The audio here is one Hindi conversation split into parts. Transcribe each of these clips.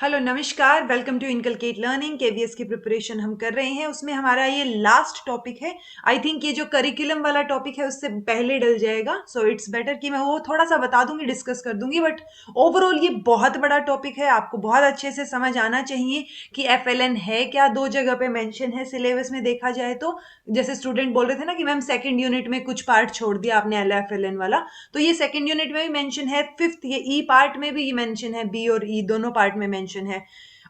हेलो नमस्कार, welcome to inculcate learning. KVS की प्रिपरेशन हम कर रहे हैं, उसमें हमारा ये लास्ट टॉपिक है। आई थिंक ये जो करिकुलम वाला टॉपिक है उससे पहले डल जाएगा, सो इट्स बेटर कि मैं वो थोड़ा सा बता दूंगी, डिस्कस कर दूंगी। बट ओवरऑल ये बहुत बड़ा टॉपिक है, आपको बहुत अच्छे से समझ आना चाहिए कि एफएलएन है क्या। दो जगह पे मेंशन है सिलेबस में देखा जाए तो। जैसे स्टूडेंट बोल रहे थे ना कि मैम सेकंड यूनिट में कुछ पार्ट छोड़ दिया आपने एलएफएलएन वाला, तो ये सेकंड यूनिट में भी मेंशन है। फिफ्थ ये ई पार्ट में भी मेंशन है, बी और ई दोनों पार्ट में मेंशन है।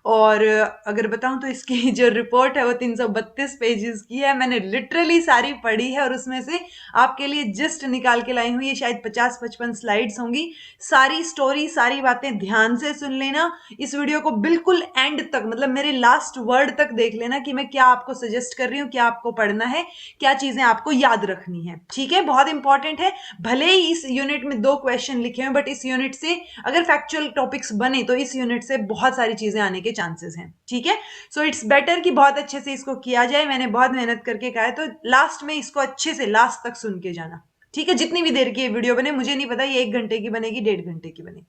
और अगर बताऊं तो इसकी जो रिपोर्ट है वो 332 पेजेस की है। मैंने लिटरली सारी पढ़ी है और उसमें से आपके लिए जस्ट निकाल के लाई हूँ। ये शायद 50-55 स्लाइड्स होंगी। सारी स्टोरी, सारी बातें ध्यान से सुन लेना। इस वीडियो को बिल्कुल एंड तक, मतलब मेरे लास्ट वर्ड तक देख लेना कि मैं क्या आपको सजेस्ट कर रही हूँ, क्या आपको पढ़ना है, क्या चीजें आपको याद रखनी है। ठीक है, बहुत इंपॉर्टेंट है। भले ही इस यूनिट में 2 क्वेश्चन लिखे हुए, बट इस यूनिट से अगर फैक्चुअल टॉपिक्स बने तो इस यूनिट से बहुत सारी चीजें आने के चांसेस हैं। ठीक है, सो इट्स बेटर कि बहुत अच्छे से इसको किया जाए। मैंने बहुत मेहनत करके कहा है, तो लास्ट में इसको अच्छे से लास्ट तक सुन के जाना। ठीक है, जितनी भी देर की ये वीडियो बने, मुझे नहीं पता ये 1 घंटे की बनेगी, 1.5 घंटे की बनेगी।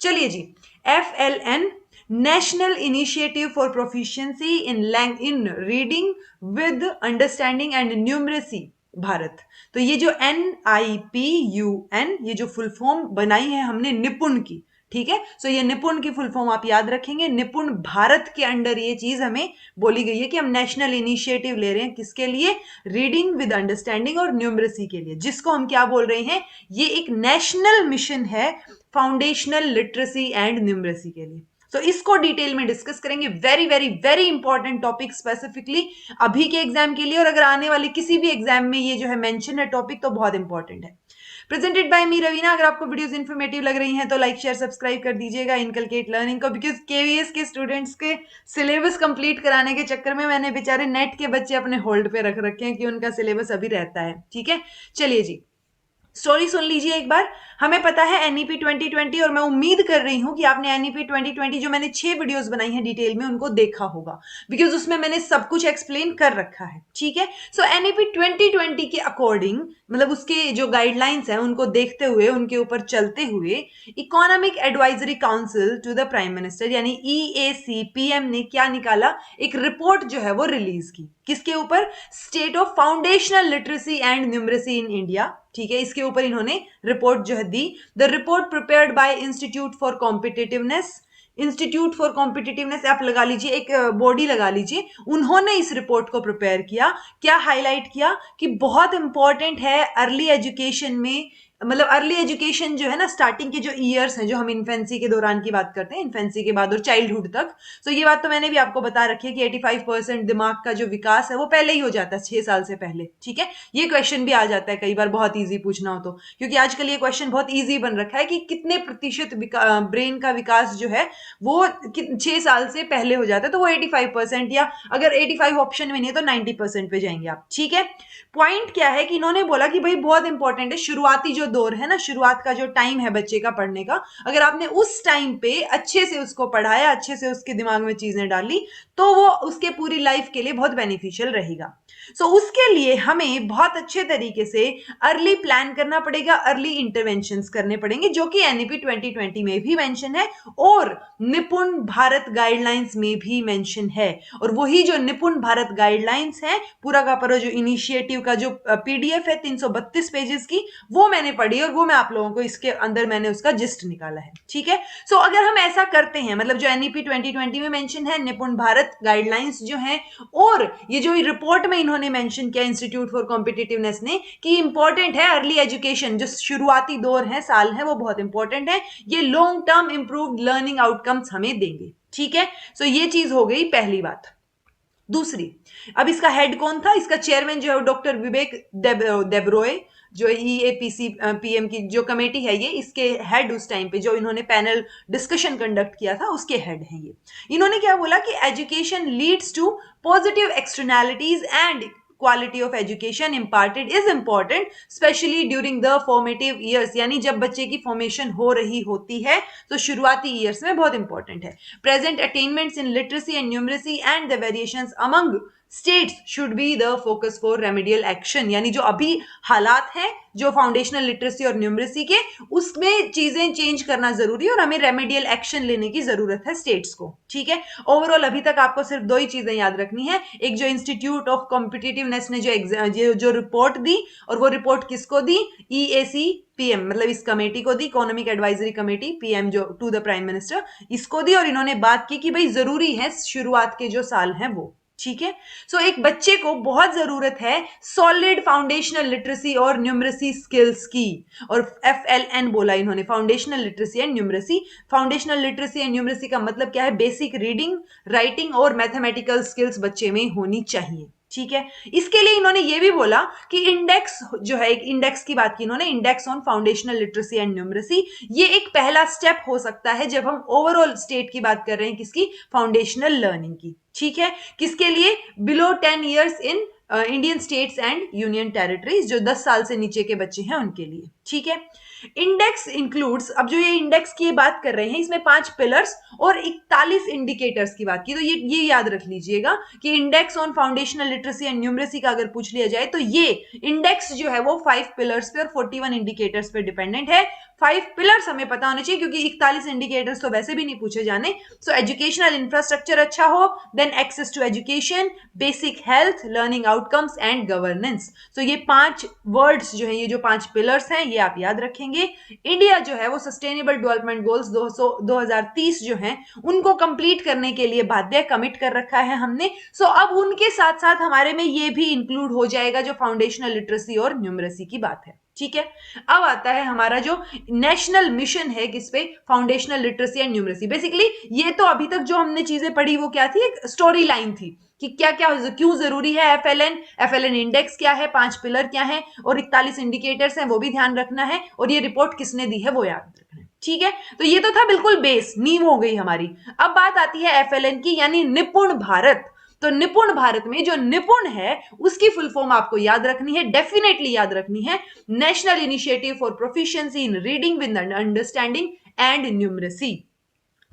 चलिए जी, FLN, national initiative for proficiency in reading with understanding and numeracy Bharat. तो ये जो NIPUN, ये जो फुल फॉर्म बनाई है हमने निपुण की। ठीक है, सो ये निपुण की फुल फॉर्म आप याद रखेंगे। निपुण भारत के अंडर ये चीज हमें बोली गई है कि हम नेशनल इनिशिएटिव ले रहे हैं। किसके लिए? रीडिंग विद अंडरस्टैंडिंग और न्यूमरेसी के लिए, जिसको हम क्या बोल रहे हैं, ये एक नेशनल मिशन है फाउंडेशनल लिटरेसी एंड न्यूमरेसी के लिए। तो इसको डिटेल में डिस्कस करेंगे। Very very very important topic, specifically अभी के एग्जाम के लिए, और अगर आने वाले किसी भी एग्जाम में ये जो है मेंशन है टॉपिक, तो बहुत इंपॉर्टेंट है। प्रेजेंटेड बाय मी रवीना। अगर आपको वीडियोस इन्फॉर्मेटिव लग रही हैं तो लाइक शेयर सब्सक्राइब कर दीजिएगा इनकलकेट लर्निंग को, बिकॉज केवीएस के स्टूडेंट्स के सिलेबस कंप्लीट कराने के चक्कर में मैंने बेचारे नेट के बच्चे अपने होल्ड पे रख रखे हैं कि उनका सिलेबस अभी रहता है। ठीक है, चलिए जी, स्टोरी सुन लीजिए एक बार। हमें पता है एनईपी 2020, और मैं उम्मीद कर रही हूं कि आपने एनईपी 2020 जो मैंने 6 वीडियोस बनाई हैं डिटेल में, उनको देखा होगा, बिकॉज उसमें मैंने सब कुछ एक्सप्लेन कर रखा है। ठीक है, सो एनईपी 2020 के अकॉर्डिंग, मतलब उसके जो गाइडलाइंस हैं उनको देखते हुए, उनके ऊपर चलते हुए, economic advisory council to the prime minister यानी EAC-PM ने क्या निकाला, एक रिपोर्ट जो है वो रिलीज की। किसके ऊपर? State of foundational literacy and numeracy in India. ठीक है, इसके ऊपर इन्होंने रिपोर्ट जो है दी। The report prepared by institute for competitiveness. Institute for competitiveness आप लगा लीजिए, एक बॉडी लगा लीजिए। उन्होंने इस रिपोर्ट को प्रिपेयर किया। क्या हाईलाइट किया कि बहुत इंपॉर्टेंट है अर्ली एजुकेशन में, मतलब अर्ली एजुकेशन जो है ना, स्टार्टिंग के जो ईयर्स हैं, जो हम इन्फेंसी के दौरान की बात करते हैं, इन्फेंसी के बाद और चाइल्डहुड तक। तो ये बात तो मैंने भी आपको बता रखी है कि 85% दिमाग का जो विकास है वो पहले ही हो जाता है, 6 साल से पहले। ठीक है, ये क्वेश्चन भी आ जाता है कई बार, बहुत ईजी पूछना हो तो, क्योंकि आजकल ये क्वेश्चन बहुत ईजी बन रखा है कि कितने प्रतिशत ब्रेन का विकास जो है वो 6 साल से पहले हो जाता है। तो वो 85%, या अगर 85 ऑप्शन में नहीं है तो 90% पे जाएंगे आप। ठीक है, पॉइंट क्या है कि इन्होंने बोला कि भाई बहुत इंपॉर्टेंट है, शुरुआती जो दौर है ना, शुरुआत का जो टाइम है बच्चे का पढ़ने का, अगर आपने उस टाइम पे अच्छे से उसको पढ़ाया, अच्छे से उसके दिमाग में चीजें डाली, तो वो उसके पूरी लाइफ के लिए बहुत बेनिफिशियल रहेगा। सो उसके लिए हमें बहुत अच्छे तरीके से अर्ली प्लान करना पड़ेगा, अर्ली इंटरवेंशंस करने पड़ेंगे, जो कि एनईपी 2020 में भी मेंशन है और निपुण भारत गाइडलाइंस में भी मेंशन है। और वही जो निपुण भारत गाइडलाइंस है, पूरा का पूरा जो इनिशिएटिव का जो PDF है 332 पेजेस की, वो मैंने पढ़ी और वो मैं आप लोगों को इसके अंदर मैंने उसका जिस्ट निकाला है। ठीक है, सो अगर हम ऐसा करते हैं, मतलब जो एनईपी 2020 में मेंशन है, निपुण भारत गाइडलाइंस जो है, और ये जो रिपोर्ट में इन्होंने मेंशन किया इंस्टीट्यूट फॉर कॉम्पिटिटिवनेस ने कि इंपॉर्टेंट है अर्ली एजुकेशन, जो शुरुआती दौर है, साल है, वो बहुत इंपॉर्टेंट है, ये long term improved learning outcomes हमें देंगे। ठीक है, सो ये चीज हो गई पहली बात। दूसरी, अब इसका हेड कौन था? इसका चेयरमैन जो है डॉक्टर विवेक देबरॉय, जो EAPC PM की जो कमेटी है, ये इसके हेड उस टाइम पे, जो इन्होंने पैनल डिस्कशन कंडक्ट किया था, उसके हेड हैं ये। इन्होंने क्या बोला कि education leads to positive externalities and quality of education imparted is important especially during the formative years, यानी जब बच्चे की फॉर्मेशन हो रही होती है तो शुरुआती ईयर्स में बहुत इंपॉर्टेंट है। Present attainments in literacy and numeracy and the variations among states should be the focus for remedial action, यानी जो अभी हालात हैं जो फाउंडेशनल लिटरेसी और न्यूमरेसी के, उसमें चीजें चेंज करना जरूरी है और हमें रेमेडियल एक्शन लेने की जरूरत है स्टेट्स को। ठीक है, ओवरऑल अभी तक आपको सिर्फ दो ही चीजें याद रखनी है। एक, जो इंस्टीट्यूट ऑफ कॉम्पिटिटिवनेस ने जो रिपोर्ट दी, और वो रिपोर्ट किसको दी, ईएसी पीएम, मतलब इस कमेटी को दी, इकोनॉमिक एडवाइजरी कमेटी, पीएम जो टू द प्राइम मिनिस्टर, इसको दी, और इन्होंने बात की कि भाई जरूरी है शुरुआत के जो साल हैं वो। ठीक है, सो एक बच्चे को बहुत जरूरत है सॉलिड फाउंडेशनल लिटरेसी और न्यूमरेसी स्किल्स की, और FLN बोला इन्होंने, foundational literacy and numeracy. Foundational literacy and numeracy का मतलब क्या है, बेसिक रीडिंग, राइटिंग और मैथमेटिकल स्किल्स बच्चे में होनी चाहिए। ठीक है, इसके लिए इन्होंने ये भी बोला कि इंडेक्स जो है, एक इंडेक्स की बात की इन्होंने, index on foundational literacy and numeracy, ये एक पहला स्टेप हो सकता है जब हम ओवरऑल स्टेट की बात कर रहे हैं, किसकी, फाउंडेशनल लर्निंग की। ठीक है, किसके लिए, below 10 years in Indian states and union territories, जो 10 साल से नीचे के बच्चे हैं उनके लिए। ठीक है, इंडेक्स इंक्लूड्स, अब जो ये इंडेक्स की बात कर रहे हैं, इसमें 5 पिलर्स और 41 इंडिकेटर्स की बात की, तो ये याद रख लीजिएगा कि index on foundational literacy and numeracy का अगर पूछ लिया जाए तो ये इंडेक्स जो है वो 5 पिलर्स पे और 41 इंडिकेटर्स पे डिपेंडेंट है। 5 पिलर्स हमें पता होने चाहिए क्योंकि 41 इंडिकेटर्स तो वैसे भी नहीं पूछे जाने। सो एजुकेशनल इंफ्रास्ट्रक्चर अच्छा हो, then access to education, basic health, learning outcomes and governance. तो ये 5 वर्ड्स जो है, ये जो 5 पिलर्स हैं, ये आप याद रखेंगे। इंडिया जो है वो सस्टेनेबल डेवलपमेंट गोल्स 2030 जो हैं उनको कंप्लीट करने के लिए बाध्य, कमिट कर रखा है हमने। सो अब उनके साथ साथ हमारे में ये भी इंक्लूड हो जाएगा जो फाउंडेशनल लिटरेसी और न्यूमरेसी की बात है। ठीक है, अब आता है हमारा जो नेशनल मिशन है किस पे, foundational literacy and numeracy. Basically ये तो अभी तक जो हमने चीजें पढ़ी वो क्या थी, एक स्टोरी लाइन थी कि क्या क्या क्यों जरूरी है एफएलएन इंडेक्स क्या है, 5 पिलर क्या है, और 41 इंडिकेटर्स हैं वो भी ध्यान रखना है, और ये रिपोर्ट किसने दी है वो याद रखना है। ठीक है, तो ये तो था बिल्कुल बेस, नींव हो गई हमारी। अब बात आती है एफएलएन की, यानी निपुण भारत। तो निपुण भारत में जो निपुण है उसकी फुल फॉर्म आपको याद रखनी है, डेफिनेटली याद रखनी है, national initiative for proficiency in reading with understanding and numeracy.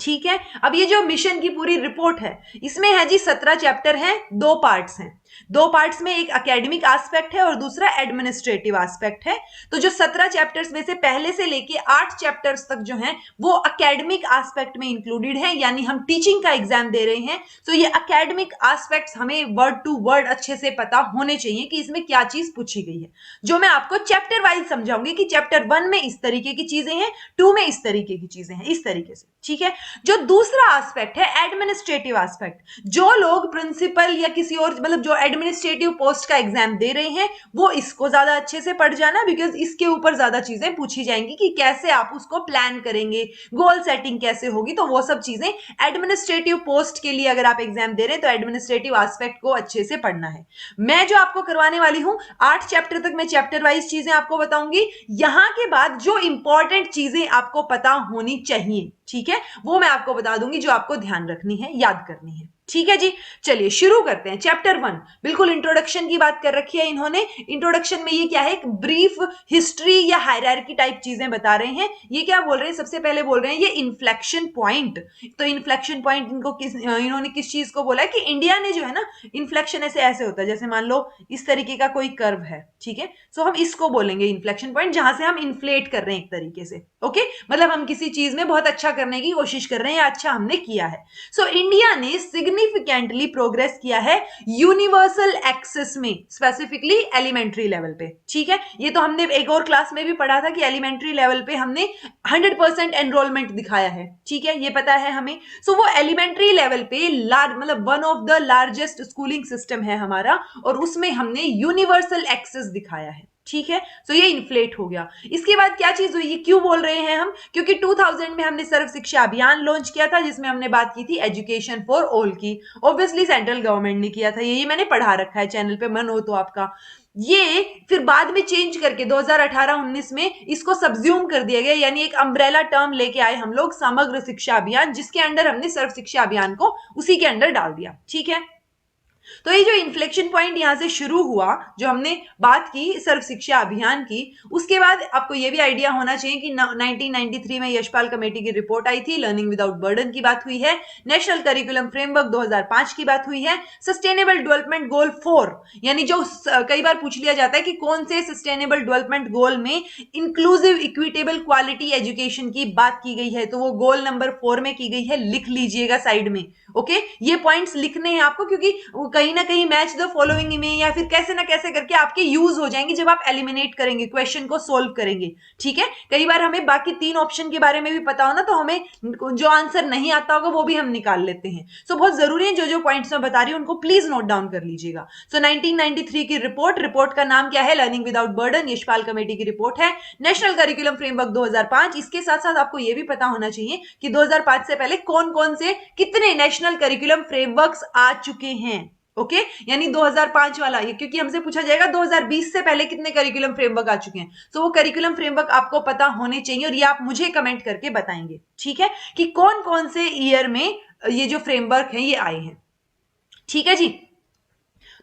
ठीक है, अब ये जो मिशन की पूरी रिपोर्ट है, इसमें है जी 17 चैप्टर हैं, 2 पार्ट्स हैं। 2 पार्ट्स में एक एकेडमिक एस्पेक्ट है और दूसरा एडमिनिस्ट्रेटिव एस्पेक्ट है। तो जो 17 चैप्टर्स में से पहले से लेके 8 चैप्टर्स तक जो हैं वो एकेडमिक एस्पेक्ट में इंक्लूडेड है, यानी हम टीचिंग का एग्जाम दे रहे हैं तो ये एकेडमिक एस्पेक्ट्स हमें वर्ड टू वर्ड अच्छे से पता होने चाहिए कि इसमें क्या चीज पूछी गई है, जो मैं आपको चैप्टर वाइज समझाऊंगी कि चैप्टर 1 में इस तरीके की चीजें हैं, 2 में इस तरीके की चीजें हैं, इस तरीके से। ठीक है, जो दूसरा एस्पेक्ट है एडमिनिस्ट्रेटिव एस्पेक्ट, जो लोग प्रिंसिपल या किसी और मतलब जो एडमिनिस्ट्रेटिव पोस्ट का एग्जाम दे रहे हैं वो इसको ज्यादा अच्छे से पढ़ जाना, बिकॉज इसके ऊपर ज्यादा चीजें पूछी जाएंगी कि कैसे आप उसको प्लान करेंगे, गोल सेटिंग कैसे होगी, तो वो सब चीजें एडमिनिस्ट्रेटिव पोस्ट के लिए अगर आप एग्जाम दे रहे हैं तो एडमिनिस्ट्रेटिव एस्पेक्ट को अच्छे से पढ़ना है। मैं जो आपको करवाने वाली हूं 8 चैप्टर तक मैं चैप्टर वाइज चीजें आपको बताऊंगी, यहां के बाद जो इंपॉर्टेंट चीजें आपको पता होनी चाहिए, ठीक है, वो मैं आपको बता दूंगी जो आपको ध्यान रखनी है, याद करनी है। ठीक है जी, चलिए शुरू करते हैं। चैप्टर 1 बिल्कुल इंट्रोडक्शन की बात कर रखी है इन्होंने। इंट्रोडक्शन में ये क्या है, एक ब्रीफ हिस्ट्री या हायरार्की टाइप चीजें बता रहे हैं। ये क्या बोल रहे हैं, सबसे पहले बोल रहे हैं ये इन्फ्लेक्शन पॉइंट। तो इन्फ्लेक्शन पॉइंट इनको इन्होंने किस चीज को बोला है कि इंडिया ने जो है ना, इन्फ्लेक्शन ऐसे होता है, जैसे मान लो इस तरीके का कोई कर्व है, ठीक है, सो हम इसको बोलेंगे इन्फ्लेक्शन पॉइंट, जहां से हम इन्फ्लेट कर रहे हैं एक तरीके से। ओके, मतलब हम किसी चीज में बहुत अच्छा करने की कोशिश कर रहे हैं या अच्छा हमने किया है। सो इंडिया ने सिग्निफिकेंटली प्रोग्रेस किया है यूनिवर्सल एक्सेस में, स्पेसिफिकली एलिमेंट्री लेवल पे। ठीक है, ये तो हमने एक और क्लास में भी पढ़ा था कि एलिमेंट्री लेवल पे हमने 100% एनरोलमेंट दिखाया है। ठीक है, ये पता है हमें। सो वो एलिमेंट्री लेवल पे मतलब one of the largest schooling system है हमारा, और उसमें हमने यूनिवर्सल एक्सेस दिखाया है। ठीक है, सो ये इन्फ्लेट हो गया। इसके बाद क्या चीज हुई, ये क्यों बोल रहे हैं हम, क्योंकि 2000 में हमने सर्व शिक्षा अभियान लॉन्च किया था, जिसमें हमने बात की थी एजुकेशन फॉर ऑल की। ऑब्वियसली सेंट्रल गवर्नमेंट ने किया था, ये मैंने पढ़ा रखा है चैनल पे, मन हो तो आपका। ये फिर बाद में चेंज करके 2018-19 में इसको सब्ज्यूम कर दिया गया, यानी एक अम्ब्रेला टर्म लेके आए हम लोग, समग्र शिक्षा अभियान, जिसके अंडर हमने सर्व शिक्षा अभियान को उसी के अंडर डाल दिया। ठीक है, तो ये जो इन्फ्लेक्शन पॉइंट यहां से शुरू हुआ, जो हमने बात की सर्व शिक्षा अभियान की, उसके बाद आपको ये भी आइडिया होना चाहिए कि 1993 में यशपाल कमेटी की रिपोर्ट आई थी, लर्निंग विदाउट बर्डन की बात हुई है, नेशनल करिकुलम फ्रेमवर्क 2005 की बात हुई है, सस्टेनेबल डेवलपमेंट गोल 4, यानी जो कई बार पूछ लिया जाता है कि कौन से सस्टेनेबल डेवलपमेंट गोल में इंक्लूसिव इक्विटेबल क्वालिटी एजुकेशन की बात की गई है, तो वो गोल नंबर 4 में की गई है, लिख लीजिएगा साइड में। ओके, ये पॉइंट्स लिखने हैं आपको, क्योंकि कहीं ना कहीं मैच द फॉलोइंग में या फिर कैसे ना कैसे करके आपके यूज हो जाएंगे जब आप एलिमिनेट करेंगे, क्वेश्चन को सोल्व करेंगे। ठीक है, कई बार हमें बाकी 3 ऑप्शन के बारे में भी पता हो ना, तो हमें जो आंसर नहीं आता होगा वो भी हम निकाल लेते हैं। सो बहुत जरूरी है, जो जो पॉइंट्स मैं बता रही हूं उनको प्लीज नोट डाउन कर लीजिएगा। सो 1993 की रिपोर्ट का नाम क्या है? Learning without burden, Yashpal committee की रिपोर्ट है। नेशनल करिकुलम फ्रेमवर्क 2005, इसके साथ साथ आपको यह भी पता होना चाहिए कि 2005 से पहले कौन कौन से कितने नेशनल करिकुलम फ्रेमवर्क्स आ चुके हैं। ओके, यानी 2005 वाला ये, क्योंकि हमसे पूछा जाएगा 2020 से पहले कितने करिकुलम फ्रेमवर्क आ चुके हैं, तो वो करिकुलम फ्रेमवर्क आपको पता होने चाहिए, और ये आप मुझे कमेंट करके बताएंगे। ठीक है, कि कौन कौन से ईयर में ये जो फ्रेमवर्क है ये आए हैं। ठीक है जी।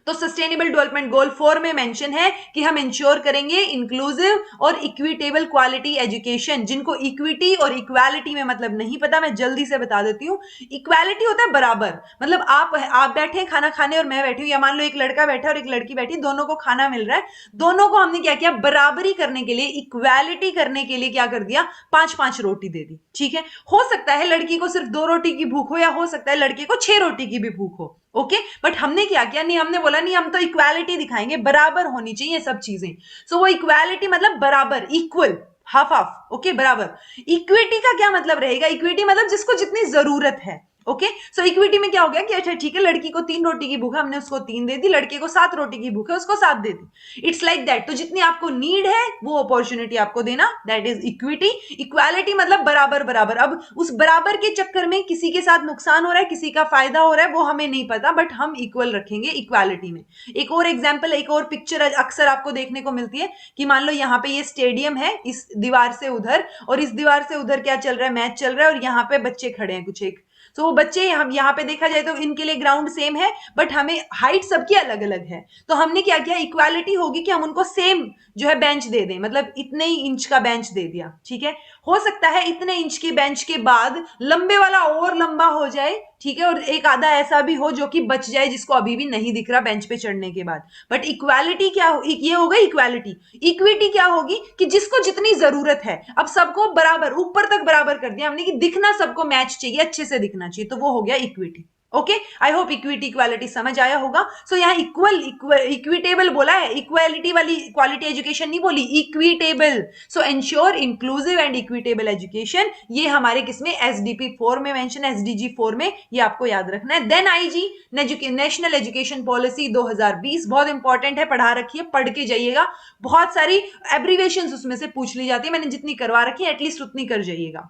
तो सस्टेनेबल डेवलपमेंट गोल 4 में मेंशन है कि हम इंश्योर करेंगे इंक्लूसिव और इक्विटेबल क्वालिटी एजुकेशन। जिनको इक्विटी और इक्वालिटी में मतलब नहीं पता, मैं जल्दी से बता देती हूँ। इक्वालिटी होता है बराबर, मतलब आप बैठे खाना खाने और मैं बैठी हूँ, या मान लो एक लड़का बैठा और एक लड़की बैठी, दोनों को खाना मिल रहा है, दोनों को हमने क्या किया, बराबरी करने के लिए, इक्वालिटी करने के लिए क्या कर दिया, 5-5 रोटी दे दी। ठीक है, हो सकता है लड़की को सिर्फ 2 रोटी की भूख हो, या हो सकता है लड़के को 6 रोटी की भी भूख हो। ओके, बट हमने क्या किया, नहीं हमने बोला नहीं, हम तो इक्वालिटी दिखाएंगे, बराबर होनी चाहिए सब चीजें। सो वो इक्वालिटी मतलब बराबर, इक्वल, हाफ हाफ। ओके, बराबर। इक्विटी का क्या मतलब रहेगा? इक्विटी मतलब जिसको जितनी जरूरत है। ओके, सो इक्विटी में क्या हो गया कि अच्छा ठीक है, लड़की को 3 रोटी की भूख है, हमने उसको 3 दे दी, लड़के को 7 रोटी की भूख है, उसको 7 दे दी। It's like that. तो जितनी आपको नीड है वो अपॉर्चुनिटी आपको देना, दैट इज इक्विटी। इक्वालिटी मतलब बराबर बराबर। अब उस बराबर के चक्कर में किसी के साथ नुकसान हो रहा है, किसी का फायदा हो रहा है, वो हमें नहीं पता, बट हम इक्वल रखेंगे इक्वालिटी में। एक और एग्जाम्पल, एक और पिक्चर अक्सर आपको देखने को मिलती है कि मान लो यहाँ पे ये स्टेडियम है, इस दीवार से उधर और इस दीवार से उधर क्या चल रहा है, मैच चल रहा है, और यहाँ पे बच्चे खड़े हैं कुछ एक। तो वो बच्चे, हम यहाँ पे देखा जाए तो इनके लिए ग्राउंड सेम है, बट हमें हाइट सबकी अलग अलग है। तो हमने क्या किया, इक्वालिटी होगी कि हम उनको सेम जो है बेंच दे दें, मतलब इतने ही इंच का बेंच दे दिया। ठीक है, हो सकता है इतने इंच की बेंच के बाद लंबे वाला और लंबा हो जाए, ठीक है, और एक आधा ऐसा भी हो जो कि बच जाए, जिसको अभी भी नहीं दिख रहा बेंच पे चढ़ने के बाद। बट इक्वालिटी क्या हो, ये हो गई इक्वालिटी। इक्विटी क्या होगी कि जिसको जितनी जरूरत है, अब सबको बराबर ऊपर तक बराबर कर दिया हमने, कि दिखना सबको मैच चाहिए, अच्छे से दिखना चाहिए, तो वो हो गया equity. Okay, I hope equity equality समझ आया होगा। सो यहाँ इक्विटेबल बोला है, इक्वालिटी वाली क्वालिटी एजुकेशन नहीं बोली, equitable. So ensure inclusive and equitable education, ये हमारे किसमें, एसडीपी 4 में मेंशन है, एसडीजी 4 में, ये आपको याद रखना है। देन आईजी नेशनल एजुकेशन पॉलिसी 2020, बहुत इंपॉर्टेंट है, पढ़ा रखिए, पढ़ के जाइएगा, बहुत सारी एब्रीवेशन उसमें से पूछ ली जाती है, मैंने जितनी करवा रखी है एटलीस्ट उतनी कर जाइएगा।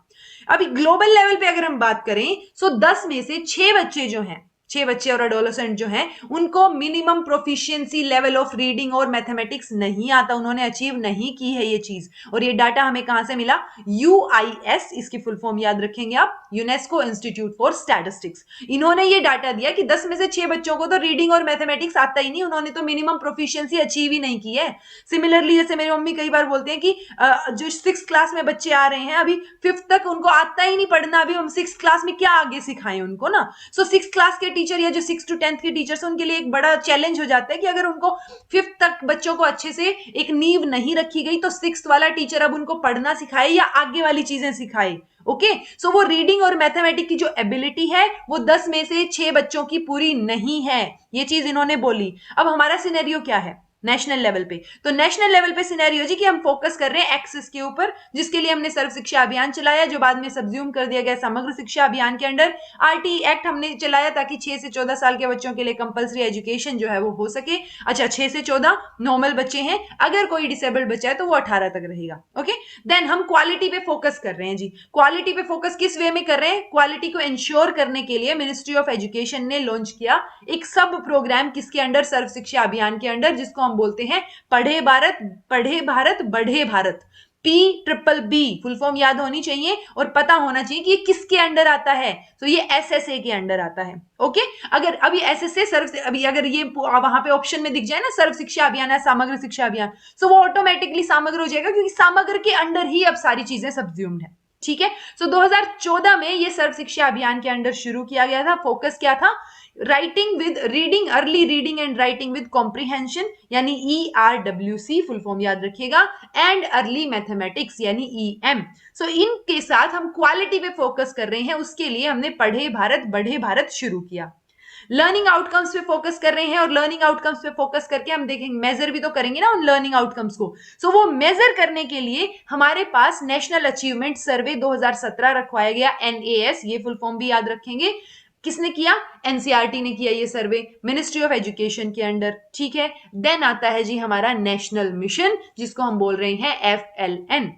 अभी ग्लोबल लेवल पे अगर हम बात करें, सो 10 में से 6 बच्चे जो हैं, 6 बच्चे और एडोलेसेंट जो हैं, उनको minimum proficiency level of reading और मैथमेटिक्स नहीं आता, उन्होंने अचीव नहीं की है ये चीज। और ये डाटा हमें कहां से मिला, यूआईएस, इसकी फुल फॉर्म याद रखेंगे आप, यूनेस्को इंस्टीट्यूट फॉर स्टैटिस्टिक्स। इन्होंने ये डाटा दिया कि 10 में से 6 बच्चों को तो रीडिंग और मैथमेटिक्स आता ही नहीं, उन्होंने तो मिनिमम प्रोफिशिएंसी अचीव ही नहीं की है। सिमिलरली जैसे मेरी मम्मी कई बार बोलते हैं कि जो 6th क्लास में बच्चे आ रहे हैं, अभी 5th तक उनको आता ही नहीं पढ़ना, अभी हम 6th क्लास में क्या आगे सिखाएं उनको ना। सो 6th क्लास के टीचर या जो 6 to 10th के टीचर्स, उनके लिए एक बड़ा चैलेंज हो जाता है कि अगर उनको 5th तक बच्चों को अच्छे से एक नींव नहीं रखी गई, तो 6th वाला टीचर अब उनको पढ़ना सिखाए या आगे वाली चीजें सिखाए। ओके, सो वो रीडिंग और मैथमेटिक्स की जो एबिलिटी है वो 10 में से 6 बच्चों की पूरी नहीं है, ये चीज इन्होंने बोली। अब हमारा सिनेरियो क्या है नेशनल लेवल पे, तो नेशनल लेवल पे सिनेरियो जी कि हम फोकस कर रहे हैं एक्सेस के ऊपर, जिसके लिए हमने सर्व शिक्षा अभियान चलाया, जो बाद में सब्ज्यूम कर दिया गया समग्र शिक्षा अभियान के अंडर। आरटी एक्ट हमने चलाया ताकि 6 से 14 साल के बच्चों के लिए कंपलसरी एजुकेशन जो है वो हो सके। अच्छा, 6 से 14 नॉर्मल बच्चे हैं, अगर कोई डिसेबल्ड बच्चा है तो वो 18 तक रहेगा। ओके, देन हम क्वालिटी पे फोकस कर रहे हैं जी। क्वालिटी पे फोकस किस वे में कर रहे हैं, क्वालिटी को इंश्योर करने के लिए मिनिस्ट्री ऑफ एजुकेशन ने लॉन्च किया एक सब प्रोग्राम, किसके अंडर, सर्व शिक्षा अभियान के अंडर, जिसको हम बोलते हैं पढ़े भारत बढ़े भारत। PBB फुल फॉर्म याद होनी चाहिए और पता होना चाहिए कि ये किसके अंडर आता है। तो ये SSA के अंडर आता है। ओके, अगर अभी SSA सर्व, अभी अगर ये वहां पे ऑप्शन में दिख जाए ना सर्व शिक्षा अभियान या समग्र शिक्षा अभियान, तो वो ऑटोमेटिकली समग्र हो जाएगा क्योंकि समग्र के अंडर ही अब सारी चीजें सब्ज्यूम्ड है। ठीक है, सो 2014 में ये सर्व शिक्षा अभियान के अंडर शुरू किया गया था। फोकस क्या था? Writing with reading, early reading and writing with comprehension यानी ERWC फुल फॉर्म याद रखिएगा, एंड अर्ली मैथमेटिक्स यानी EM। सो इनके साथ हम क्वालिटी पे फोकस कर रहे हैं, उसके लिए हमने पढ़े भारत बढ़े भारत शुरू किया। लर्निंग आउटकम्स पे फोकस कर रहे हैं और लर्निंग आउटकम्स पे फोकस करके हम देखेंगे, मेजर भी तो करेंगे ना उन लर्निंग आउटकम्स को। सो वो मेजर करने के लिए हमारे पास नेशनल अचीवमेंट सर्वे 2017 रखवाया गया, NAS, ये फुल फॉर्म भी याद रखेंगे। किसने किया? NCERT ने किया ये सर्वे, मिनिस्ट्री ऑफ एजुकेशन के अंडर। ठीक है, देन आता है जी हमारा नेशनल मिशन, जिसको हम बोल रहे हैं FLN।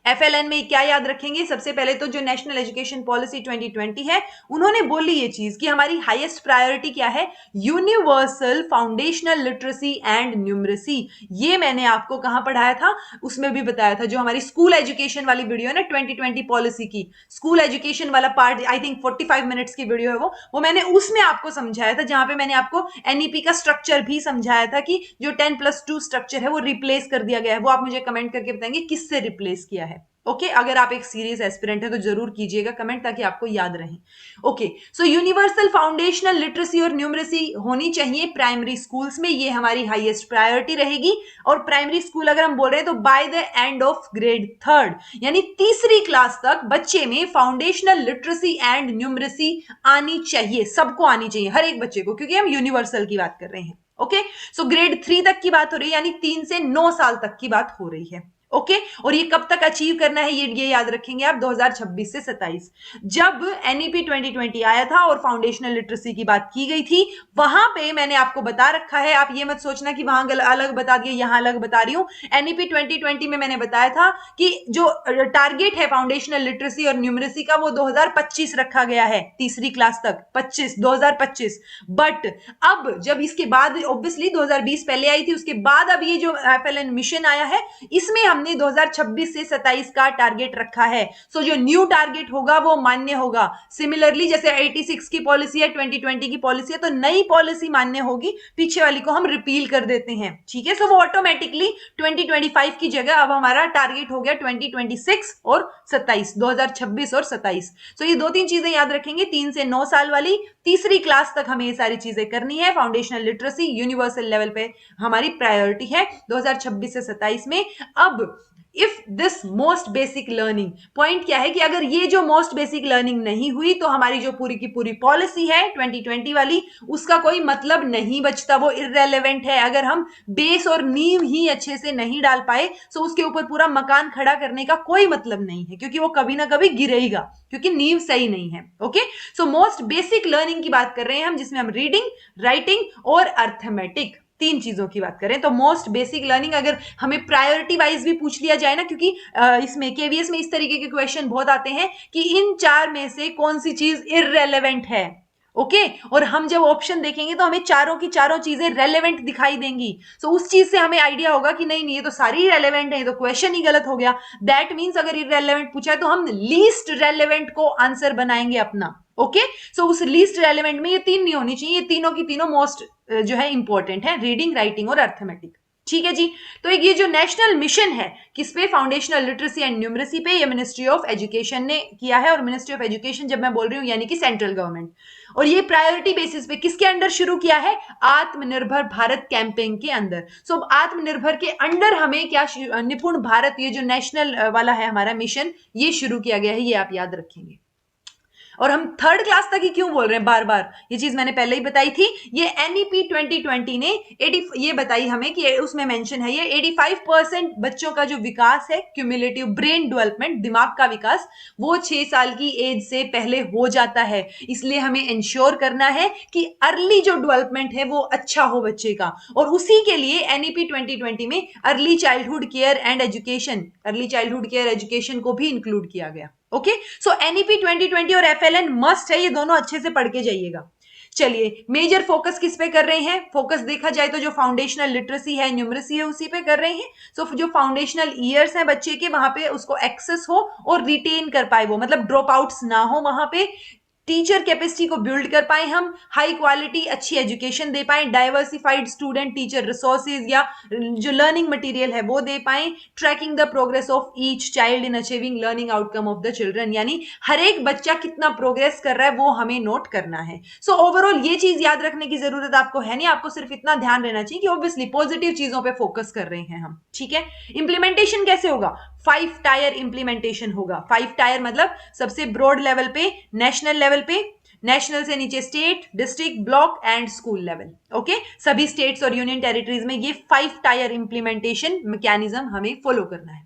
FLN में क्या याद रखेंगे? सबसे पहले तो जो नेशनल एजुकेशन पॉलिसी 2020 है, उन्होंने बोली ये चीज कि हमारी हाईएस्ट प्रायोरिटी क्या है? Universal foundational literacy and numeracy. ये मैंने आपको कहां पढ़ाया था? उसमें भी बताया था, जो हमारी स्कूल एजुकेशन वाली वीडियो है ना 2020 पॉलिसी की, स्कूल एजुकेशन वाला पार्ट, आई थिंक 45 मिनट्स की वीडियो है वो मैंने उसमें आपको समझाया था, जहां पे मैंने आपको NEP का स्ट्रक्चर भी समझाया था कि जो 10+2 स्ट्रक्चर है वो रिप्लेस कर दिया गया है। वो आप मुझे कमेंट करके बताएंगे किससे रिप्लेस किया है। ओके, अगर आप एक सीरियस एस्पिरेंट है तो जरूर कीजिएगा कमेंट, ताकि आपको याद रहे। Okay, so universal foundational literacy और न्यूमरेसी होनी चाहिए प्राइमरी स्कूल्स में, ये हमारी हाईएस्ट प्रायोरिटी रहेगी। और प्राइमरी स्कूल अगर हम बोल रहे हैं तो by the end of grade 3 यानी तीसरी क्लास तक बच्चे में फाउंडेशनल लिटरेसी एंड न्यूमरेसी आनी चाहिए, सबको आनी चाहिए, हर एक बच्चे को, क्योंकि हम यूनिवर्सल की बात कर रहे हैं। ओके, सो ग्रेड 3 तक की बात हो रही है, यानी 3 से 9 साल तक की बात हो रही है। ओके, और ये कब तक अचीव करना है, ये याद रखेंगे आप, 2026 से 27। जब NEP 2020 आया था और फाउंडेशनल लिटरेसी की बात की गई थी, वहां पे मैंने आपको बता रखा है, आप ये मत सोचना कि वहां अलग बता दिया यहां अलग बता रही हूं। NEP 2020 में मैंने बताया था कि जो टारगेट है फाउंडेशनल लिटरेसी और न्यूमरेसी का, वो 2025 रखा गया है, तीसरी क्लास तक 2025। बट अब जब इसके बाद ऑब्वियसली 2020 पहले आई थी, उसके बाद अब ये जो FLN मिशन आया है, इसमें हमने 2026 से 27 का टारगेट रखा है। सो जो न्यू टारगेट होगा वो मान्य होगा। सिमिलरली जैसे 86 की पॉलिसी है, 2020 की पॉलिसी है, तो नई पॉलिसी मान्य होगी, पीछे वाली को हम रिपील कर देते हैं। ठीक है, सो वो ऑटोमेटिकली 2025 की जगह अब हमारा टारगेट हो गया 2026 और 27, 2026 और 27। सो ये 2-3 चीजें याद रखेंगे, 3 से 9 साल वाली, तीसरी क्लास तक हमें ये सारी चीजें करनी है। फाउंडेशनल लिटरेसी यूनिवर्सल लेवल पे हमारी प्रायोरिटी है 2026 से 27 में। अब if this most basic learning, point क्या है कि अगर ये जो मोस्ट बेसिक लर्निंग नहीं हुई तो हमारी जो पूरी की पूरी पॉलिसी है 2020 वाली, उसका कोई मतलब नहीं बचता, वो इररेलेवेंट है। अगर हम बेस और नींव ही अच्छे से नहीं डाल पाए तो उसके ऊपर पूरा मकान खड़ा करने का कोई मतलब नहीं है, क्योंकि वो कभी ना कभी गिरेगा, क्योंकि नींव सही नहीं है। Okay, so most basic learning की बात कर रहे हैं हम, जिसमें हम रीडिंग, राइटिंग और अर्थमेटिक, 3 चीजों की बात करें तो मोस्ट बेसिक लर्निंग। अगर हमें प्रायोरिटी वाइज भी पूछ लिया जाए ना, क्योंकि इसमें KVS में इस तरीके के क्वेश्चन बहुत आते हैं कि इन 4 में से कौन सी चीज इररेलेवेंट है। ओके, और हम जब ऑप्शन देखेंगे तो हमें चारों की चारों चीजें रेलेवेंट दिखाई देंगी। सो उस चीज से हमें आइडिया होगा कि नहीं नहीं, ये तो सारी रेलेवेंट है, ये तो क्वेश्चन ही गलत हो गया। दैट मीन्स अगर इररेलेवेंट पूछा है तो हम लीस्ट रेलेवेंट को आंसर बनाएंगे अपना। ओके, सो उस लीस्ट रेलेवेंट में ये 3 नहीं होनी चाहिए, ये तीनों की तीनों मोस्ट जो है इंपॉर्टेंट है, रीडिंग, राइटिंग और अर्थमेटिक। ठीक है जी, तो एक ये जो नेशनल मिशन है किस पे, फाउंडेशनल लिटरेसी एंड न्यूमरेसी पे, ये मिनिस्ट्री ऑफ एजुकेशन ने किया है। और मिनिस्ट्री ऑफ एजुकेशन जब मैं बोल रही हूँ यानी कि सेंट्रल गवर्नमेंट, और ये प्रायोरिटी बेसिस पे किसके अंडर शुरू किया है? आत्मनिर्भर भारत कैंपेन के अंदर। सो आत्मनिर्भर के अंडर हमें क्या, निपुण भारत, ये जो नेशनल वाला है हमारा मिशन, ये शुरू किया गया है, ये आप याद रखेंगे। और हम 3rd क्लास तक ही क्यों बोल रहे हैं बार बार, ये चीज मैंने पहले ही बताई थी। ये NEP 2020 ने ये बताई हमें कि उसमें मेंशन है, ये 85% बच्चों का जो विकास है, क्यूमुलेटिव ब्रेन डेवलपमेंट, दिमाग का विकास, वो 6 साल की एज से पहले हो जाता है। इसलिए हमें इंश्योर करना है कि अर्ली जो डेवलपमेंट है वो अच्छा हो बच्चे का, और उसी के लिए NEP 2020 में early childhood care and education, early childhood care education को भी इंक्लूड किया गया। ओके, सो NEP 2020 और FLN मस्ट है, ये दोनों अच्छे से पढ़ के जाइएगा। चलिए, मेजर फोकस किस पे कर रहे हैं? फोकस देखा जाए तो जो फाउंडेशनल लिटरेसी है, न्यूमरेसी है, उसी पे कर रहे हैं। सो जो फाउंडेशनल ईयर्स है बच्चे के, वहां पे उसको एक्सेस हो और रिटेन कर पाए वो, मतलब ड्रॉप आउट्स ना हो वहां पे, टीचर कैपेसिटी को बिल्ड कर पाए, हम हाई क्वालिटी अच्छी एजुकेशन दे पाए, डाइवर्सिफाइड स्टूडेंट टीचर रिसोर्सेज या जो लर्निंग मटेरियल है वो दे पाए, tracking the progress of each child in achieving learning outcome of the children, यानी हर एक बच्चा कितना प्रोग्रेस कर रहा है वो हमें नोट करना है। सो ओवरऑल ये चीज याद रखने की जरूरत आपको है नहीं, आपको सिर्फ इतना ध्यान रहना चाहिए कि ऑब्वियसली पॉजिटिव चीजों पे फोकस कर रहे हैं हम, ठीक है। इंप्लीमेंटेशन कैसे होगा? 5 टायर इंप्लीमेंटेशन होगा। 5 टायर मतलब सबसे ब्रॉड लेवल पे नेशनल लेवल पे, नेशनल से नीचे state, district, block and school level. Okay, सभी स्टेट्स और यूनियन टेरिटरीज में ये 5 टायर इंप्लीमेंटेशन मैकेनिज्म हमें फॉलो करना है।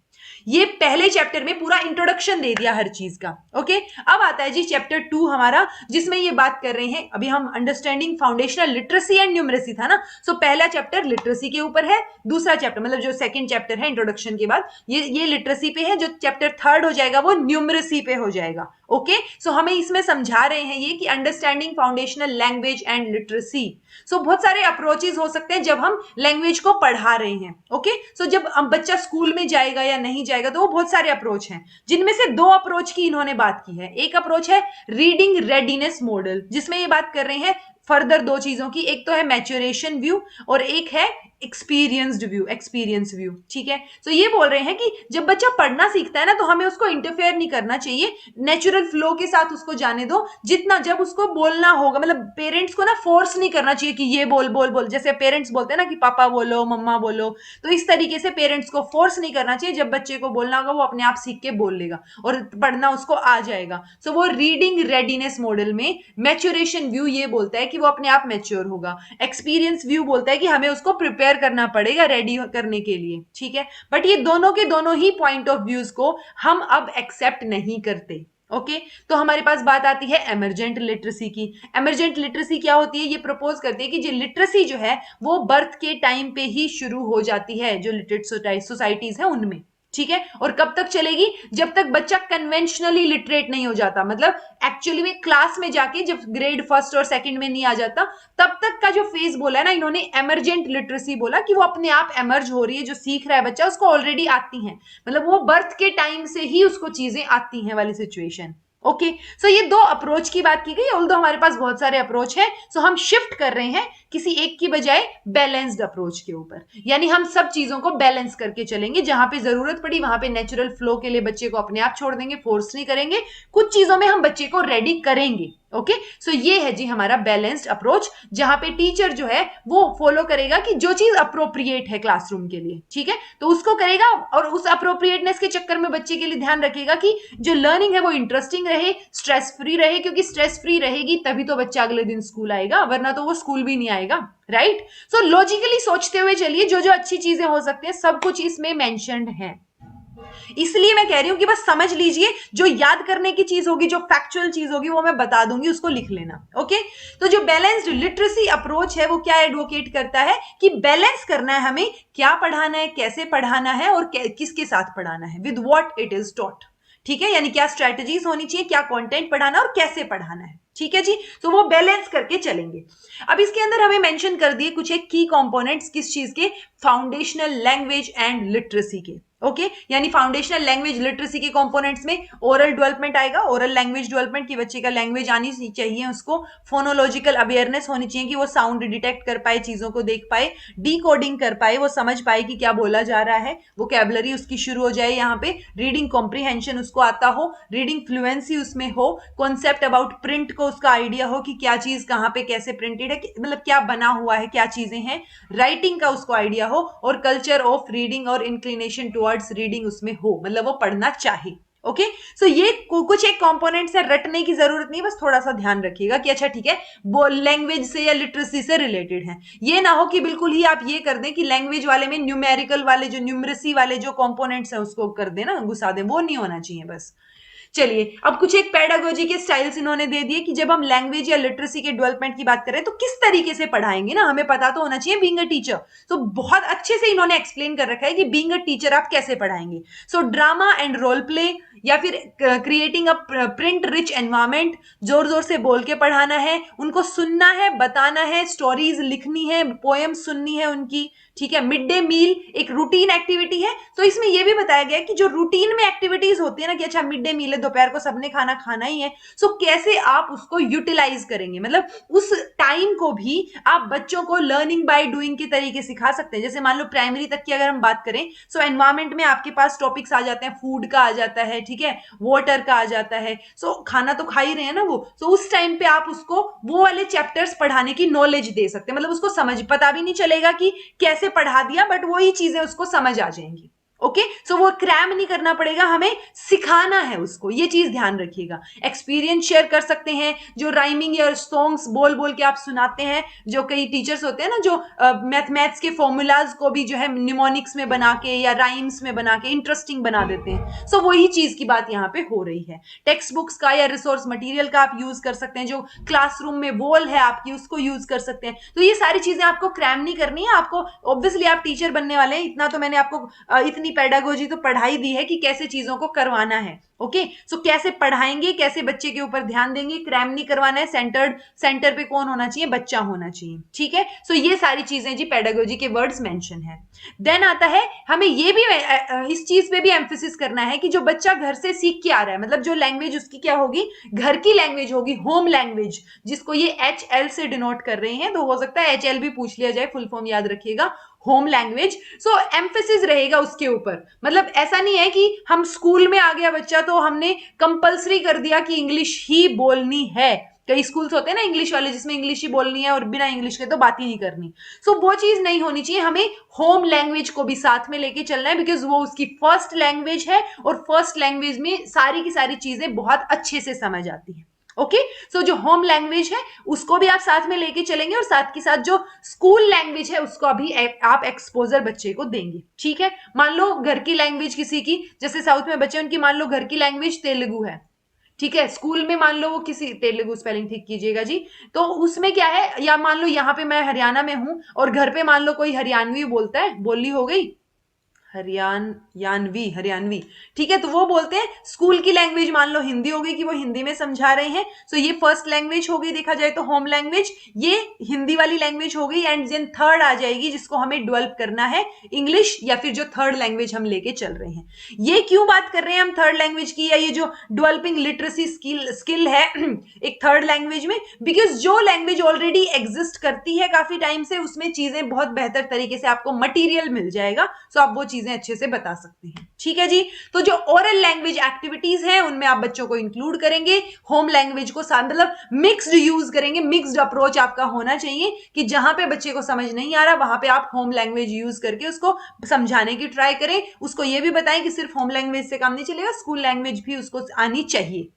ये पहले चैप्टर में पूरा इंट्रोडक्शन दे दिया हर चीज का। ओके, अब आता है जी चैप्टर 2 हमारा, जिसमें ये बात कर रहे हैं, अभी हम understanding foundational literacy and numeracy था ना। सो पहला चैप्टर लिटरेसी के ऊपर है, दूसरा चैप्टर मतलब जो सेकंड चैप्टर है इंट्रोडक्शन के बाद ये लिटरेसी पे है, जो चैप्टर थर्ड हो जाएगा वो न्यूमरेसी पे हो जाएगा। ओके, सो हमें इसमें समझा रहे हैं ये कि understanding foundational language and literacy. So बहुत सारे अप्रोचेस हो सकते हैं जब हम लैंग्वेज को पढ़ा रहे हैं। ओके, सो जब बच्चा स्कूल में जाएगा या नहीं जाएगा तो वो बहुत सारे अप्रोच हैं, जिनमें से 2 अप्रोच की इन्होंने बात की है। एक अप्रोच है रीडिंग रेडीनेस मॉडल, जिसमें ये बात कर रहे हैं फर्दर 2 चीजों की, एक तो है मैच्योरेशन व्यू और एक है एक्सपीरियंस्ड व्यू, एक्सपीरियंस व्यू, ठीक है। तो ये बोल रहे हैं कि जब बच्चा पढ़ना सीखता है ना, तो हमें उसको इंटरफेयर नहीं करना चाहिए, नेचुरल फ्लो के साथ उसको जाने दो। जितना जब उसको बोलना होगा, मतलब पेरेंट्स को ना फोर्स नहीं करना चाहिए कि ये बोल बोल बोल, जैसे पेरेंट्स बोलते हैं ना कि पापा बोलो, मम्मा बोलो, तो इस तरीके से पेरेंट्स को फोर्स नहीं करना चाहिए। जब बच्चे को बोलना होगा वो अपने आप सीख के बोल लेगा और पढ़ना उसको आ जाएगा। सो वो रीडिंग रेडीनेस मॉडल में मैच्योरेशन व्यू ये बोलता है कि वो अपने आप मैच्योर होगा, एक्सपीरियंस व्यू बोलता है कि हमें उसको प्रिपेयर करना पड़ेगा रेडी करने के लिए, ठीक है। बट ये दोनों के दोनों ही पॉइंट ऑफ व्यूज को हम अब एक्सेप्ट नहीं करते। ओके, तो हमारे पास बात आती है एमरजेंट लिटरेसी की। एमरजेंट लिटरेसी क्या होती है? ये प्रपोज करती है कि जो लिटरेसी जो है वो बर्थ के टाइम पे ही शुरू हो जाती है, जो लिटरेट सोसाइटीज है उनमें, ठीक है। और कब तक चलेगी? जब तक बच्चा कन्वेंशनली लिटरेट नहीं हो जाता, मतलब एक्चुअली में क्लास में जाके जब ग्रेड फर्स्ट और सेकंड में नहीं आ जाता, तब तक का जो फेज बोला है ना इन्होंने एमरजेंट लिटरेसी बोला, कि वो अपने आप एमर्ज हो रही है, जो सीख रहा है बच्चा उसको ऑलरेडी आती है, मतलब वो बर्थ के टाइम से ही उसको चीजें आती हैं वाली सिचुएशन। ओके, सो ये 2 अप्रोच की बात की गई, ऑल्दो हमारे पास बहुत सारे अप्रोच हैं, सो हम शिफ्ट कर रहे हैं किसी एक की बजाय बैलेंस्ड अप्रोच के ऊपर, यानी हम सब चीजों को बैलेंस करके चलेंगे। जहां पे जरूरत पड़ी वहां पे नेचुरल फ्लो के लिए बच्चे को अपने आप छोड़ देंगे, फोर्स नहीं करेंगे, कुछ चीजों में हम बच्चे को रेडी करेंगे। ओके, सो ये है जी हमारा बैलेंस्ड अप्रोच, जहां पे टीचर जो है वो फॉलो करेगा कि जो चीज अप्रोप्रिएट है क्लासरूम के लिए, ठीक है, तो उसको करेगा, और उस अप्रोप्रिएटनेस के चक्कर में बच्चे के लिए ध्यान रखेगा कि जो लर्निंग है वो इंटरेस्टिंग रहे, स्ट्रेस फ्री रहे, क्योंकि स्ट्रेस फ्री रहेगी तभी तो बच्चा अगले दिन स्कूल आएगा, वरना तो वो स्कूल भी नहीं आएगा, राइट। सो लॉजिकली सोचते हुए चलिए, जो जो अच्छी चीजें हो सकती है सब कुछ इसमें मेंशन्ड है। इसलिए मैं कह रही हूं कि बस समझ लीजिए, जो याद करने की चीज होगी, जो फैक्चुअल चीज होगी वो मैं बता दूंगी, उसको लिख लेना। ओके, तो जो बैलेंस्ड लिटरेसी अप्रोच है वो क्या एडवोकेट करता है कि बैलेंस करना है हमें, क्या पढ़ाना है, कैसे पढ़ाना है और किसके साथ पढ़ाना है, with what it is taught, ठीक है, यानी क्या स्ट्रेटजीज होनी चाहिए, क्या कंटेंट पढ़ाना और कैसे पढ़ाना है, ठीक है जी। तो वो बैलेंस करके चलेंगे। अब इसके अंदर हमें मेंशन कर दिए कुछ एक की कंपोनेंट्स, किस चीज के? फाउंडेशनल लैंग्वेज एंड लिटरेसी के। ओके, यानी फाउंडेशनल लैंग्वेज लिटरेसी के कंपोनेंट्स में ओरल डेवलपमेंट आएगा, ओरल लैंग्वेज डेवलपमेंट की बच्चे का लैंग्वेज आनी चाहिए, उसको फोनोलॉजिकल अवेयरनेस होनी चाहिए कि वो साउंड डिटेक्ट कर पाए, चीजों को देख पाए, डिकोडिंग कर पाए, वो समझ पाए कि क्या बोला जा रहा है, वोकैबुलरी उसकी शुरू हो जाए यहाँ पे, रीडिंग कॉम्प्रिहेंशन उसको आता हो, रीडिंग फ्लुएंसी उसमें हो, कॉन्सेप्ट अबाउट प्रिंट को उसका आइडिया हो कि क्या चीज कहाँ पे कैसे प्रिंटेड है, मतलब क्या बना हुआ है, क्या चीजें हैं, राइटिंग का उसको आइडिया हो, और कल्चर ऑफ रीडिंग और इंक्लिनेशन टुवर्ड्स रीडिंग उसमें हो, मतलब वो पढ़ना चाहे। ओके, सो ये कुछ एक कंपोनेंट्स है, रटने की जरूरत नहीं, बस थोड़ा सा ध्यान रखिएगा कि अच्छा ठीक है वो लैंग्वेज से या लिटरेसी से रिलेटेड है। ये ना हो कि बिल्कुल ही आप ये कर दें कि लैंग्वेज वाले में न्यूमेरिकल वाले, जो न्यूमरेसी वाले जो कंपोनेंट्स है उसको कर दें ना, घुसा दें, वो नहीं होना चाहिए बस। चलिए, अब कुछ एक पेडागोजी के स्टाइल्स इन्होंने दे दिए कि जब हम लैंग्वेज या लिटरेसी के डेवलपमेंट की बात करें तो किस तरीके से पढ़ाएंगे ना, हमें पता तो होना चाहिए बीइंग अ टीचर। तो बहुत अच्छे से इन्होंने एक्सप्लेन कर रखा है कि बीइंग अ टीचर आप कैसे पढ़ाएंगे। सो ड्रामा एंड रोल प्ले, या फिर creating a print rich environment, जोर जोर से बोल के पढ़ाना है, उनको सुनना है, बताना है, स्टोरीज लिखनी है, पोएम सुननी है उनकी, ठीक है। मिड डे मील एक रूटीन एक्टिविटी है, तो इसमें यह भी बताया गया है कि जो रूटीन में एक्टिविटीज होती है ना, कि अच्छा मिड डे मील है, दोपहर को सबने खाना खाना ही है, सो कैसे आप उसको यूटिलाइज करेंगे, मतलब उस टाइम को भी आप बच्चों को लर्निंग बाय डूइंग के तरीके सिखा सकते हैं। जैसे मान लो प्राइमरी तक की अगर हम बात करें, सो एनवायरमेंट में आपके पास टॉपिक्स आ जाते हैं, फूड का आ जाता है, ठीक है, वाटर का आ जाता है, सो खाना तो खा ही रहे हैं ना वो, सो उस टाइम पे आप उसको वो वाले चैप्टर्स पढ़ाने की नॉलेज दे सकते हैं, मतलब उसको समझ पता भी नहीं चलेगा कि कैसे पढ़ा दिया, बट वही चीजें उसको समझ आ जाएंगी। ओके, सो वो क्रैम नहीं करना पड़ेगा, हमें सिखाना है उसको, ये चीज ध्यान रखिएगा। एक्सपीरियंस शेयर कर सकते हैं, जो राइमिंग या सॉन्ग्स बोल बोल के आप सुनाते हैं, जो कई टीचर्स होते हैं ना जो मैथमेटिक्स के फॉर्मूलाज को भी जो है निमोनिक्स में बना के या राइम्स में बना के इंटरेस्टिंग बना देते हैं, सो वही चीज की बात यहाँ पे हो रही है। टेक्स्ट बुक्स का या रिसोर्स मटेरियल का आप यूज कर सकते हैं, जो क्लासरूम में वॉल है आपकी उसको यूज कर सकते हैं। तो ये सारी चीजें आपको क्रैम नहीं करनी है, आपको ऑब्वियसली आप टीचर बनने वाले हैं, इतना तो मैंने आपको इतनी पेडागोजी तो पढ़ाई दी है कि कैसे चीजों को करवाना है। ओके, सो कैसे पढ़ाएंगे, कैसे बच्चे के ऊपर ध्यान देंगे, क्रैम नहीं करवाना है, सेंटर पे कौन होना चाहिए, बच्चा होना चाहिए, ठीक है। सो ये सारी चीजें जी पेडागोजी के वर्ड्स मेंशन है। देन आता है, हमें ये भी इस चीज पे भी एम्फेसिस करना है कि जो बच्चा घर से सीख के आ रहा है, मतलब जो लैंग्वेज उसकी क्या होगी, घर की लैंग्वेज होगी, होम लैंग्वेज, जिसको ये HL से डिनोट कर रहे हैं, तो हो सकता है HL भी पूछ लिया जाए, फुल फॉर्म याद रखिएगा, होम लैंग्वेज। सो एम्फेसिस रहेगा उसके ऊपर, मतलब ऐसा नहीं है कि हम स्कूल में आ गया बच्चा तो हमने कंपलसरी कर दिया कि इंग्लिश ही बोलनी है। कई स्कूल्स होते हैं ना इंग्लिश वाले, जिसमें इंग्लिश ही बोलनी है और बिना इंग्लिश के तो बात ही नहीं करनी, सो वो चीज नहीं होनी चाहिए। हमें होम लैंग्वेज को भी साथ में लेके चलना है, बिकॉज वो उसकी फर्स्ट लैंग्वेज है, और फर्स्ट लैंग्वेज में सारी की सारी चीजें बहुत अच्छे से समझ आती हैं। ओके, सो जो होम लैंग्वेज है उसको भी आप साथ में लेके चलेंगे, और साथ के साथ जो स्कूल लैंग्वेज है उसको अभी आप एक्सपोजर बच्चे को देंगे, ठीक है। मान लो घर की लैंग्वेज किसी की, जैसे साउथ में बच्चे उनकी मान लो घर की लैंग्वेज तेलुगु है, ठीक है, स्कूल में मान लो वो किसी, तेलुगु स्पेलिंग ठीक कीजिएगा जी, तो उसमें क्या है, या मान लो यहाँ पे मैं हरियाणा में हूं और घर पे मान लो कोई हरियाणवी बोलता है, बोली हो गई हरियाणवी, हरियाणवी, ठीक है, तो वो बोलते हैं स्कूल की लैंग्वेज मान लो हिंदी हो गई कि वो हिंदी में समझा रहे हैं, सो ये फर्स्ट लैंग्वेज हो गई, देखा जाए तो होम लैंग्वेज, ये हिंदी वाली लैंग्वेज हो गई, एंड देन थर्ड आ जाएगी जिसको हमें डेवलप करना है, इंग्लिश, या फिर जो थर्ड लैंग्वेज हम लेके चल रहे हैं। ये क्यों बात कर रहे हैं हम थर्ड लैंग्वेज की, या ये जो डेवलपिंग लिटरेसी स्किल है एक थर्ड लैंग्वेज में, बिकॉज जो लैंग्वेज ऑलरेडी एग्जिस्ट करती है काफी टाइम से, उसमें चीजें बहुत बेहतर तरीके से आपको मटीरियल मिल जाएगा, सो आप वो चीजें अच्छे से बता सकते हैं, ठीक है जी। तो जो ओरल लैंग्वेज एक्टिविटीज हैं उनमें आप बच्चों को इंक्लूड करेंगे, होम लैंग्वेज को साथ, मतलब मिक्स्ड यूज करेंगे, मिक्स्ड अप्रोच आपका होना चाहिए, कि जहां पे बच्चे को समझ नहीं आ रहा वहां पे आप होम लैंग्वेज यूज करके उसको समझाने की ट्राई करें, उसको ये भी बताएं कि सिर्फ होम लैंग्वेज से काम नहीं चलेगा, स्कूल लैंग्वेज भी उसको आनी चाहिए।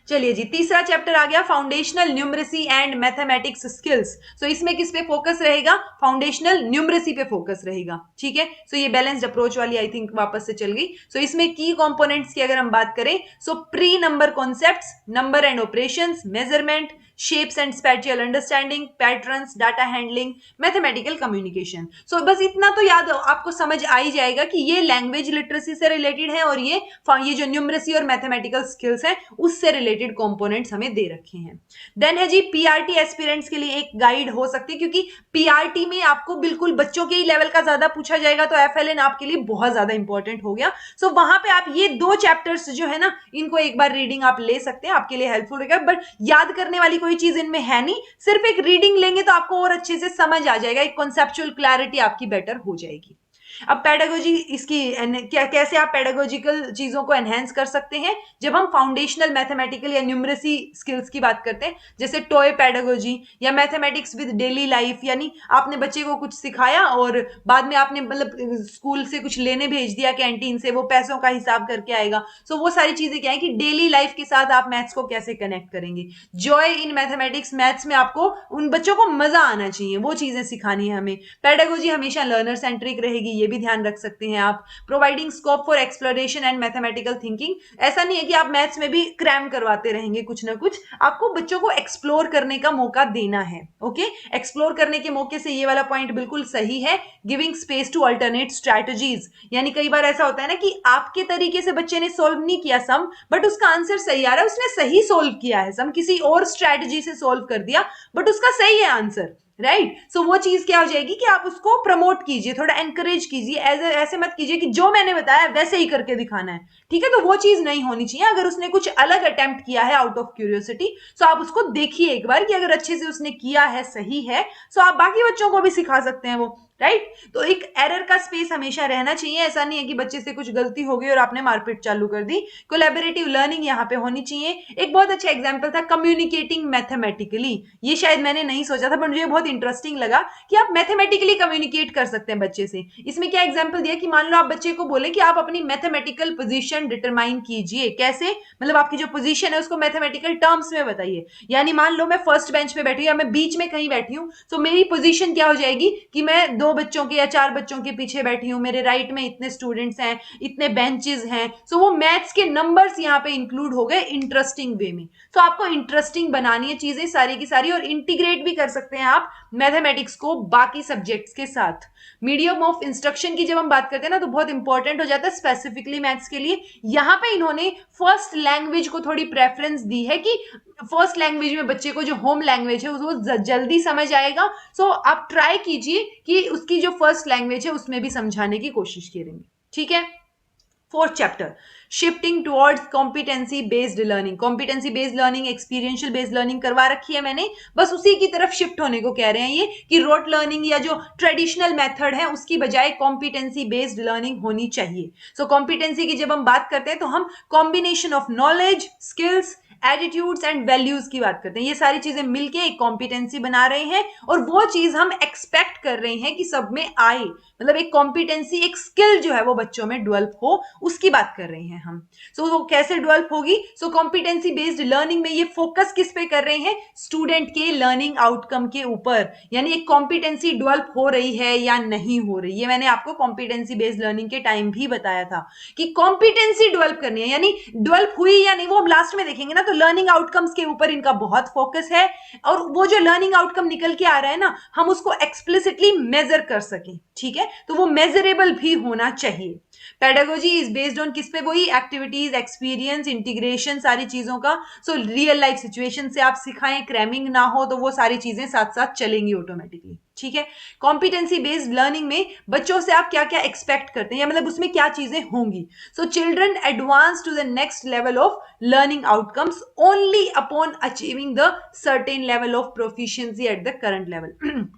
चलिए जी, तीसरा चैप्टर आ गया foundational numeracy and mathematics skills. So इसमें किस पे फोकस रहेगा, फाउंडेशनल न्यूमरेसी पे फोकस रहेगा, ठीक है। सो ये बैलेंस्ड अप्रोच वाली आई थिंक वापस से चल गई। सो इसमें की कंपोनेंट्स की अगर हम बात करें, so pre number concepts, number and operations, measurement, shapes and spatial understanding, patterns, data handling, mathematical communication. So बस इतना तो याद आपको समझ आ ही जाएगा कि ये लैंग्वेज लिटरेसी से रिलेटेड है, और ये जो न्यूमरेसी और मैथमेटिकल स्किल्स है उससे रिलेटेड कंपोनेंट्स हमें दे रखे हैं। देन है जी पीआरटी एस्पिरेंट्स के लिए एक गाइड हो सकती है, क्योंकि पीआरटी में आपको बिल्कुल बच्चों के ही लेवल का ज्यादा पूछा जाएगा, तो एफएलएन आपके लिए बहुत ज्यादा इंपॉर्टेंट हो गया। सो वहां पे आप ये दो चैप्टर्स जो है ना, इनको एक बार रीडिंग आप ले सकते हैं, आपके लिए हेल्पफुल रहेगा, बट याद करने वाली कोई चीज इनमें है नहीं, सिर्फ एक रीडिंग लेंगे तो आपको और अच्छे से समझ आ जाएगा, एक कॉन्सेप्चुअल क्लैरिटी आपकी बेटर हो जाएगी। अब पेडागोजी इसकी क्या, कैसे आप पेडागोजिकल चीजों को एनहेंस कर सकते हैं, जब हम फाउंडेशनल मैथमेटिकल या न्यूमरेसी स्किल्स की बात करते हैं, जैसे टॉय पेडागोजी या मैथमेटिक्स विद डेली लाइफ, यानी आपने बच्चे को कुछ सिखाया और बाद में आपने मतलब स्कूल से कुछ लेने भेज दिया कैंटीन से, वो पैसों का हिसाब करके आएगा। सो वो सारी चीजें क्या है कि डेली लाइफ के साथ आप मैथ्स को कैसे कनेक्ट करेंगे, जॉय इन मैथमेटिक्स, मैथ्स में आपको उन बच्चों को मजा आना चाहिए, वो चीजें सिखानी है हमें। पेडागोजी हमेशा लर्नर सेंट्रिक रहेगी, ये भी ध्यान रख सकते हैं आप। Providing scope for exploration and mathematical thinking, ऐसा नहीं है कि आप मैथ्स में भी क्रैम करवाते रहेंगे कुछ ना कुछ, आपको बच्चों को एक्सप्लोर करने का मौका देना है। ओके, एक्सप्लोर करने के मौके से ये वाला पॉइंट बिल्कुल सही है। Giving space to alternate strategies, यानी कई बार ऐसा होता है ना कि आपके तरीके से बच्चे ने सोल्व नहीं किया सम, बट उसका आंसर सही आ रहा है, उसने सही सोल्व किया है सम, किसी और स्ट्रैटेजी से सोल्व कर दिया, बट उसका सही है आंसर, राइट। सो वो चीज क्या हो जाएगी कि आप उसको प्रमोट कीजिए, थोड़ा एनकरेज कीजिए, ऐसे मत कीजिए कि जो मैंने बताया वैसे ही करके दिखाना है, ठीक है। तो वो चीज नहीं होनी चाहिए। अगर उसने कुछ अलग अटेम्प्ट किया है आउट ऑफ क्यूरियोसिटी, सो आप उसको देखिए एक बार कि अगर अच्छे से उसने किया है, सही है, सो आप बाकी बच्चों को भी सिखा सकते हैं वो, राइट। तो एक एरर का स्पेस हमेशा रहना चाहिए। ऐसा नहीं है कि बच्चे से कुछ गलती हो गई और आपने मारपीट चालू कर दी। कोलैबोरेटिव लर्निंग यहाँ पे होनी चाहिए। एक बहुत अच्छा एग्जांपल था कम्युनिकेटिंग मैथमेटिकली, ये शायद मैंने नहीं सोचा था, पर मुझे बहुत इंटरेस्टिंग लगा कि आप मैथमेटिकली कम्युनिकेट कर सकते हैं बच्चे से। इसमें क्या एग्जाम्पल दिया कि मान लो आप बच्चे को बोले कि आप अपनी मैथमेटिकल पोजीशन डिटरमाइन कीजिए। कैसे? मतलब आपकी जो पोजीशन है उसको मैथमेटिकल टर्म्स में बताइए। यानी मान लो मैं फर्स्ट बेंच पे बैठी हूँ या मैं बीच में कहीं बैठी हूँ, तो मेरी पोजीशन क्या हो जाएगी कि मैं 2 बच्चों के या 4 बच्चों के पीछे बैठी हूँ, मेरे राइट में इतने स्टूडेंट्स हैं, इतने बेंचेस हैं। सो वो मैथ्स के नंबर्स यहाँ पे इंक्लूड हो गए इंटरेस्टिंग वे में। सो आपको इंटरेस्टिंग बनानी है चीजें सारी की सारी, और इंटीग्रेट भी कर सकते हैं आप मैथमेटिक्स को बाकी सब्जेक्ट्स के साथ। मीडियम ऑफ इंस्ट्रक्शन की जब हम बात करते हैं ना, तो बहुत इंपॉर्टेंट हो जाता है स्पेसिफिकली मैथ्स के लिए। यहाँ पे इन्होंने फर्स्ट लैंग्वेज को थोड़ी प्रेफरेंस दी है कि फर्स्ट लैंग्वेज में बच्चे को जो होम लैंग्वेज है उसको जल्दी समझ आएगा। सो आप ट्राई कीजिए कि उसकी जो फर्स्ट लैंग्वेज है उसमें भी समझाने की कोशिश करेंगे, ठीक है। Fourth chapter, shifting towards competency based learning. Competency based learning, experiential based learning करवा रखी है मैंने, बस उसी की तरफ शिफ्ट होने को कह रहे हैं ये कि रोट लर्निंग या जो ट्रेडिशनल मेथड है उसकी बजाय कॉम्पिटेंसी बेस्ड लर्निंग होनी चाहिए। सो कॉम्पिटेंसी की जब हम बात करते हैं तो हम combination of knowledge, skills, attitudes and values की बात करते हैं। ये सारी चीजें मिलके एक कॉम्पिटेंसी बना रहे हैं, और वो चीज हम एक्सपेक्ट कर रहे हैं कि सब में आए। मतलब एक कॉम्पिटेंसी, एक स्किल जो है वो बच्चों में डेवलप हो, उसकी बात कर रहे हैं हम। सो वो कैसे डेवलप होगी? सो कॉम्पिटेंसी बेस्ड लर्निंग में ये फोकस किस पे कर रहे हैं? स्टूडेंट के लर्निंग आउटकम के ऊपर। यानी एक कॉम्पिटेंसी डेवलप हो रही है या नहीं हो रही, ये मैंने आपको कॉम्पिटेंसी बेस्ड लर्निंग के टाइम भी बताया था कि कॉम्पिटेंसी डेवलप करनी है, यानी डेवलप हुई या नहीं वो हम लास्ट में देखेंगे ना। तो लर्निंग आउटकम्स के ऊपर इनका बहुत फोकस है, और वो जो लर्निंग आउटकम निकल के आ रहा है ना, हम उसको एक्सप्लिसिटली मेजर कर सकें, ठीक है। तो वो मेजरेबल भी होना चाहिए। पेडागोजी इज बेस्ड ऑन किस पे? वही एक्टिविटीज, एक्सपीरियंस, इंटीग्रेशन, सारी चीजों का। सो रियल लाइफ सिचुएशन से आप सिखाएं, क्रैमिंग ना हो, तो वो सारी चीजें साथ साथ चलेंगी ऑटोमेटिकली, ठीक है। कॉम्पिटेंसी बेस्ड लर्निंग में बच्चों से आप क्या क्या एक्सपेक्ट करते हैं, या मतलब उसमें क्या चीजें होंगी? So children advance to the next level of learning outcomes only upon achieving the certain level of proficiency at the current level.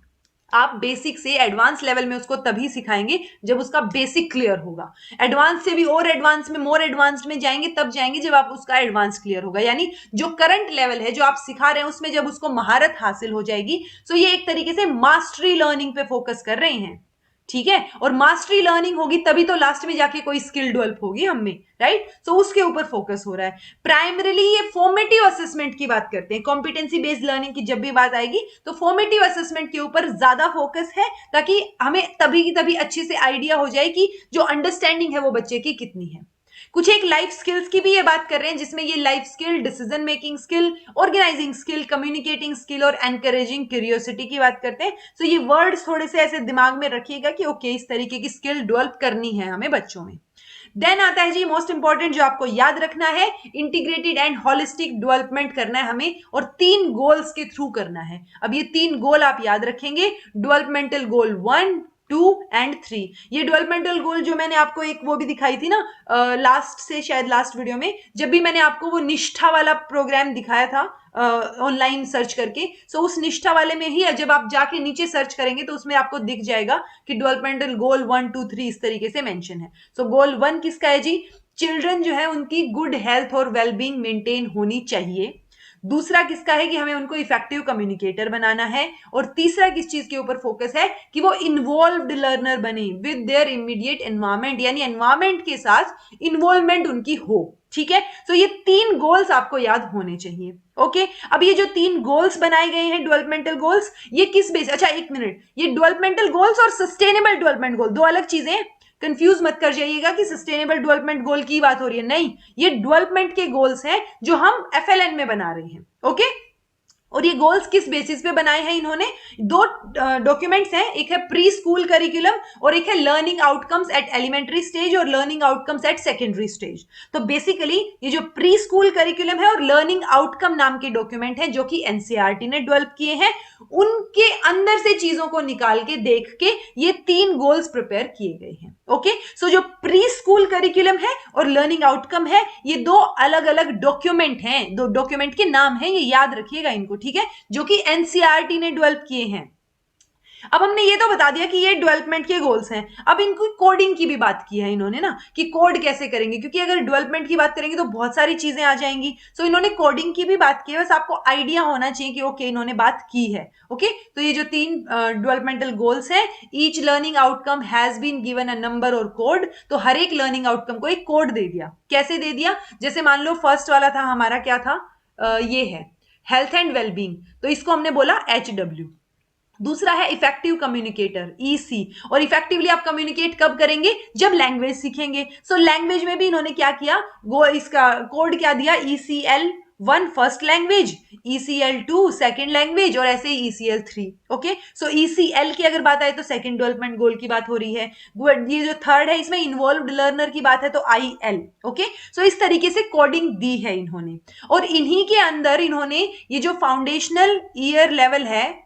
आप बेसिक से एडवांस लेवल में उसको तभी सिखाएंगे जब उसका बेसिक क्लियर होगा। एडवांस से भी और एडवांस में, मोर एडवांस्ड में जाएंगे तब जाएंगे जब आप उसका एडवांस क्लियर होगा। यानी जो करंट लेवल है जो आप सिखा रहे हैं उसमें जब उसको महारत हासिल हो जाएगी, तो ये एक तरीके से मास्टरी लर्निंग पे फोकस कर रहे हैं, ठीक है। और मास्टरी लर्निंग होगी तभी तो लास्ट में जाके कोई स्किल डेवलप होगी हम में, राइट। सो उसके ऊपर फोकस हो रहा है। प्राइमरीली ये फॉर्मेटिव असेसमेंट की बात करते हैं। कॉम्पिटेंसी बेस्ड लर्निंग की जब भी बात आएगी तो फॉर्मेटिव असेसमेंट के ऊपर ज्यादा फोकस है, ताकि हमें तभी की तभी अच्छे से आइडिया हो जाए कि जो अंडरस्टैंडिंग है वो बच्चे की कितनी है। कुछ एक लाइफ स्किल्स की भी ये बात कर रहे हैं, जिसमें ये life skill, decision making skill, organizing skill, communicating skill और एनकरेजिंग क्यूरियोसिटी की बात करते हैं। तो ये वर्ड्स थोड़े से ऐसे दिमाग में रखिएगा कि ओके, इस तरीके की स्किल डेवलप करनी है हमें बच्चों में। देन आता है जी मोस्ट इंपॉर्टेंट जो आपको याद रखना है, इंटीग्रेटेड एंड होलिस्टिक डेवलपमेंट करना है हमें, और 3 गोल्स के थ्रू करना है। अब ये 3 गोल आप याद रखेंगे, डेवलपमेंटल गोल 1, 2 एंड 3। ये डेवलपमेंटल गोल जो मैंने आपको एक वो भी दिखाई थी ना लास्ट से, शायद लास्ट वीडियो में, जब भी मैंने आपको वो निष्ठा वाला प्रोग्राम दिखाया था ऑनलाइन सर्च करके। सो उस निष्ठा वाले में ही जब आप जाके नीचे सर्च करेंगे तो उसमें आपको दिख जाएगा कि डेवलपमेंटल गोल 1, 2, 3 इस तरीके से मेंशन है। सो गोल 1 किसका है जी? चिल्ड्रन जो है उनकी गुड हेल्थ और वेलबींग मेंटेन होनी चाहिए। दूसरा किसका है कि हमें उनको इफेक्टिव कम्युनिकेटर बनाना है, और तीसरा किस चीज के ऊपर फोकस है कि वो इन्वॉल्व्ड लर्नर बने विद देयर इमीडिएट एनवायरमेंट, यानी एनवायरमेंट के साथ इन्वॉल्वमेंट उनकी हो। ठीक है, तो ये 3 गोल्स आपको याद होने चाहिए। ओके, अब ये जो 3 गोल्स बनाए गए हैं डेवलपमेंटल गोल्स, ये किस बेस, अच्छा एक मिनट, ये डेवलपमेंटल गोल्स और सस्टेनेबल डेवलपमेंट गोल दो अलग चीजें, कंफ्यूज मत कर जाइएगा कि सस्टेनेबल डेवलपमेंट गोल की बात हो रही है, नहीं, ये डेवलपमेंट के गोल्स हैं जो हम एफएलएन में बना रहे हैं। ओके, और ये गोल्स किस बेसिस पे बनाए हैं इन्होंने, दो डॉक्यूमेंट्स हैं, एक है प्री स्कूल करिकुलम और एक है learning outcomes at elementary stage और learning outcomes at secondary stage. तो बेसिकली ये जो प्री स्कूल करिकुलम है और लर्निंग आउटकम नाम के डॉक्यूमेंट है जो कि एनसीईआरटी ने डेवलप किए हैं, उनके अंदर से चीजों को निकाल के देख के ये 3 गोल्स प्रिपेयर किए गए हैं। ओके, सो जो प्री स्कूल करिकुलम है और लर्निंग आउटकम है, ये दो अलग अलग डॉक्यूमेंट हैं, दो डॉक्यूमेंट के नाम हैं, ये याद रखिएगा इनको, ठीक है, जो कि एनसीईआरटी ने डेवलप किए हैं। अब हमने ये तो बता दिया कि ये डेवलपमेंट के गोल्स हैं, अब इनको कोडिंग की भी बात की है इन्होंने ना, कि कोड कैसे करेंगे, क्योंकि अगर डेवलपमेंट की बात करेंगे तो बहुत सारी चीजें आ जाएंगी, सो इन्होंने कोडिंग की भी बात की है, बस आपको आइडिया होना चाहिए कि ओके इन्होंने बात की है। ओके, तो ये जो 3 डेवलपमेंटल गोल्स हैं, each learning outcome has been given a number और कोड, तो हर एक लर्निंग आउटकम को एक कोड दे दिया। कैसे दे दिया, जैसे मान लो फर्स्ट वाला था हमारा, क्या था, ये है हेल्थ एंड वेलबींग, तो इसको हमने बोला HW। दूसरा है इफेक्टिव कम्युनिकेटर EC, और इफेक्टिवली आप कम्युनिकेट कब करेंगे, जब लैंग्वेज सीखेंगे। सो लैंग्वेज में भी इन्होंने क्या किया, वो इसका कोड क्या दिया, ECL1 first language, ECL2 second language, और ऐसे ही ECL3। ओके, सो ECL की अगर बात आए तो सेकंड डेवलपमेंट गोल की बात हो रही है, ये जो थर्ड है इसमें इन्वॉल्व्ड लर्नर की बात है तो IL। ओके, सो इस तरीके से कोडिंग दी है इन्होंने, और इन्हीं के अंदर इन्होंने ये जो फाउंडेशनल ईयर लेवल है,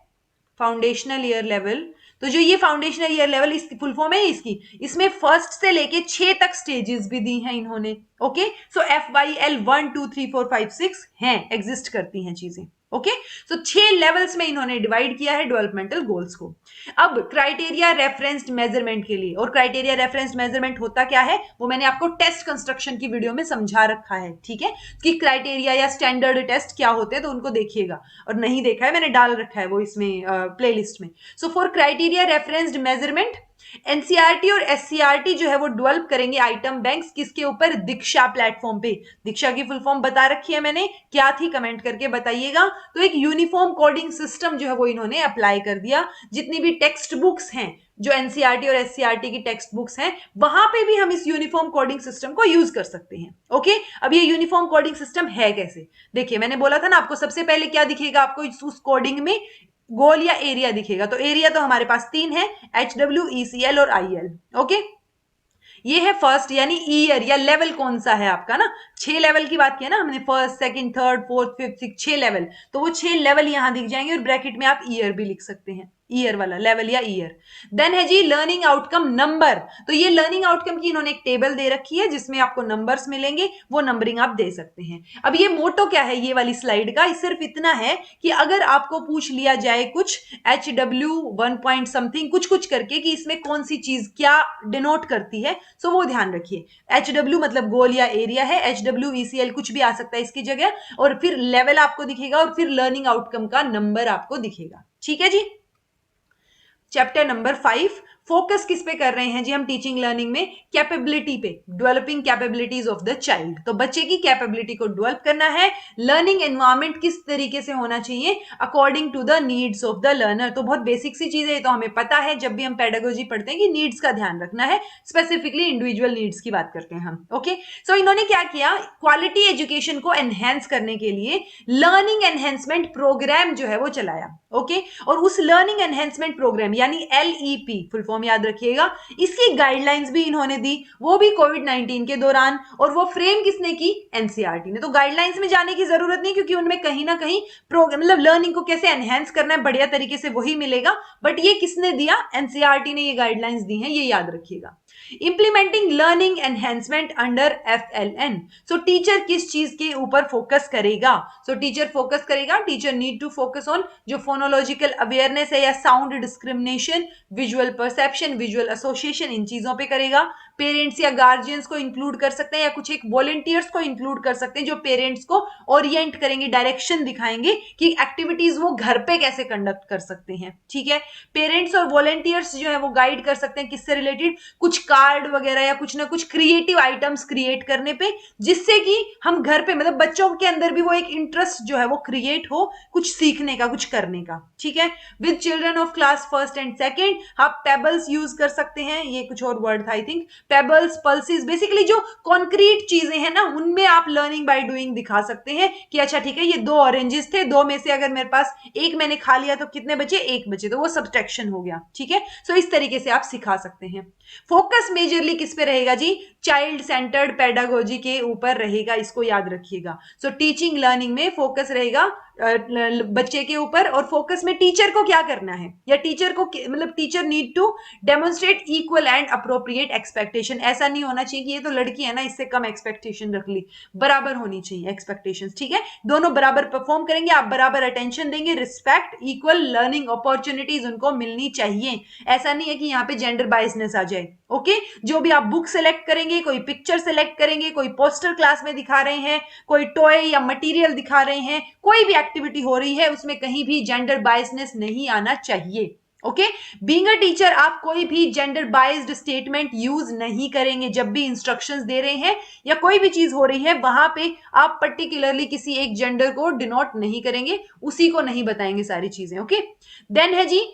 फाउंडेशनल ईयर लेवल, तो जो ये फाउंडेशनल ईयर लेवल इसकी फुल फॉर्म है इसकी, इसमें फर्स्ट से लेके 6 तक स्टेजेस भी दी हैं इन्होंने। ओके, सो FYL 1 2 3 4 5 6 हैं, एग्जिस्ट करती हैं चीजें। ओके, सो 6 लेवल्स में इन्होंने डिवाइड किया है डेवलपमेंटल गोल्स को। अब क्राइटेरिया रेफरेंस्ड मेजरमेंट के लिए, और क्राइटेरिया रेफरेंस्ड मेजरमेंट होता क्या है वो मैंने आपको टेस्ट कंस्ट्रक्शन की वीडियो में समझा रखा है, ठीक है, कि क्राइटेरिया या स्टैंडर्ड टेस्ट क्या होते हैं, तो उनको देखिएगा, और नहीं देखा है मैंने डाल रखा है वो इसमें प्लेलिस्ट में। So for criteria referenced measurement, NCERT और एससीईआरटी जो है वो डेवलप करेंगे आइटम बैंक्स, किसके ऊपर, दीक्षा प्लेटफॉर्म पे। दीक्षा की फुल फॉर्म बता रखी है मैंने, क्या थी कमेंट करके बताइएगा। तो एक यूनिफॉर्म कोडिंग सिस्टम जो है वो इन्होंने अप्लाई कर दिया, जितनी भी टेक्स्ट बुक्स हैं, जो एनसीईआरटी और एससीईआरटी की टेक्स्ट बुक्स हैं, वहां पे भी हम इस यूनिफॉर्म कोडिंग सिस्टम को यूज कर सकते हैं। ओके, अब ये यूनिफॉर्म कोडिंग सिस्टम है कैसे, देखिए मैंने बोला था ना आपको, सबसे पहले क्या दिखेगा आपको उस कोडिंग में, गोल या एरिया दिखेगा, तो एरिया तो हमारे पास 3 है, HW ECL और IL। ओके, ये है फर्स्ट, यानी ईयर या लेवल कौन सा है आपका ना, 6 लेवल की बात किया ना हमने, first second third fourth fifth six, 6 level, तो वो 6 लेवल यहां दिख जाएंगे, और ब्रैकेट में आप ईयर भी लिख सकते हैं, ईयर वाला लेवल या ईयर। देन है जी लर्निंग आउटकम नंबर, तो ये लर्निंग आउटकम की इन्होंने एक टेबल दे रखी है जिसमें आपको नंबर्स मिलेंगे, वो नंबरिंग आप दे सकते हैं। अब ये मोटो क्या है ये वाली स्लाइड का, सिर्फ इतना है कि अगर आपको पूछ लिया जाए कुछ HW 1 पॉइंट समथिंग कुछ कुछ करके कि इसमें कौन सी चीज क्या डिनोट करती है, सो वो ध्यान रखिए। HW मतलब गोल या एरिया है, HW ECL कुछ भी आ सकता है इसकी जगह, और फिर लेवल आपको दिखेगा, और फिर लर्निंग आउटकम का नंबर आपको दिखेगा। ठीक है जी, चैप्टर नंबर 5 फोकस किस पे कर रहे हैं जी हम टीचिंग लर्निंग में, कैपेबिलिटी पे, developing capabilities of the child. तो बच्चे की कैपेबिलिटी को डेवलप करना है, लर्निंग एनवायरनमेंट किस तरीके से होना चाहिए, according to the needs of the learner. तो बहुत बेसिक सी चीजें तो हमें पता है, जब भी हम पेडागोजी पढ़ते हैं कि नीड्स का ध्यान रखना है, स्पेसिफिकली इंडिविजुअल नीड्स की बात करते हैं हम। ओके, सो इन्होंने क्या किया, क्वालिटी एजुकेशन को एनहेंस करने के लिए लर्निंग एनहेंसमेंट प्रोग्राम जो है वो चलाया। ओके, और उस लर्निंग एनहेंसमेंट प्रोग्राम यानी LEP फुल फॉर्म याद रखिएगा, इसकी गाइडलाइंस भी इन्होंने दी, वो भी कोविड-19 के दौरान, और वो फ्रेम किसने की, एनसीईआरटी ने। तो गाइडलाइंस में जाने की जरूरत नहीं, क्योंकि उनमें कहीं ना कहीं प्रोग्राम मतलब लर्निंग को कैसे एनहेंस करना है बढ़िया तरीके से वही मिलेगा, बट ये किसने दिया, एनसीईआरटी ने ये गाइडलाइंस दी हैं, ये याद रखिएगा। Implementing learning enhancement under FLN, so teacher किस चीज के ऊपर फोकस करेगा, सो टीचर फोकस करेगा, teacher need to focus on जो फोनोलॉजिकल अवेयरनेस है या sound discrimination, visual perception, visual association, इन चीजों पे करेगा। पेरेंट्स या गार्जियंस को इंक्लूड कर सकते हैं, या कुछ एक वॉलंटियर्स को इंक्लूड कर सकते हैं जो पेरेंट्स को ओरिएंट करेंगे, डायरेक्शन दिखाएंगे कि एक्टिविटीज वो घर पे कैसे कंडक्ट कर सकते हैं। ठीक है, पेरेंट्स और वॉलंटियर्स जो है वो गाइड कर सकते हैं किससे रिलेटेड, कुछ कार्ड वगैरह या कुछ ना कुछ क्रिएटिव आइटम्स क्रिएट करने पे, जिससे कि हम घर पे मतलब बच्चों के अंदर भी वो एक इंटरेस्ट जो है वो क्रिएट हो कुछ सीखने का, कुछ करने का। ठीक है, with children of class first and second आप पेबल्स यूज कर सकते हैं, ये कुछ और वर्ड था I think, pebbles, pulses, basically जो कॉन्क्रीट चीजें हैं ना उनमें आप लर्निंग बाय डूइंग दिखा सकते हैं कि अच्छा ठीक है ये 2 ऑरेंजेस थे, 2 में से अगर मेरे पास एक मैंने खा लिया तो कितने बचे, 1 बचे, तो वो सब्सट्रैक्शन हो गया। ठीक है, सो इस तरीके से आप सिखा सकते हैं। फोकस मेजरली किस पे रहेगा जी, चाइल्ड सेंटर्ड पेडागोजी के ऊपर रहेगा, इसको याद रखिएगा। सो टीचिंग लर्निंग में फोकस रहेगा बच्चे के ऊपर, और फोकस में टीचर को क्या करना है, या टीचर को मतलब teacher need to demonstrate equal and appropriate expectation. ऐसा नहीं होना चाहिए कि ये तो लड़की है ना इससे कम एक्सपेक्टेशन रख ली, बराबर होनी चाहिए एक्सपेक्टेशंस। ठीक है, दोनों बराबर परफॉर्म करेंगे, आप बराबर अटेंशन देंगे, रिस्पेक्ट, इक्वल लर्निंग अपॉर्चुनिटीज उनको मिलनी चाहिए। ऐसा नहीं है कि यहाँ पे जेंडर बायसनेस आ जाए। ओके, जो भी आप बुक सेलेक्ट करेंगे, कोई पिक्चर सेलेक्ट करेंगे, कोई पोस्टर क्लास में दिखा रहे हैं, कोई टॉय या मटेरियल दिखा रहे हैं, कोई भी एक्टिविटी हो रही है उसमें कहीं भी जेंडर बायसनेस नहीं आना चाहिए। ओके, बीइंग अ टीचर आप कोई भी जेंडर बाइज्ड स्टेटमेंट यूज नहीं करेंगे जब भी इंस्ट्रक्शंस दे रहे हैं या कोई भी चीज हो रही है वहां पे आप पर्टिकुलरली किसी एक जेंडर को डिनोट नहीं करेंगे, उसी को नहीं बताएंगे सारी चीजें। ओके, देन है जी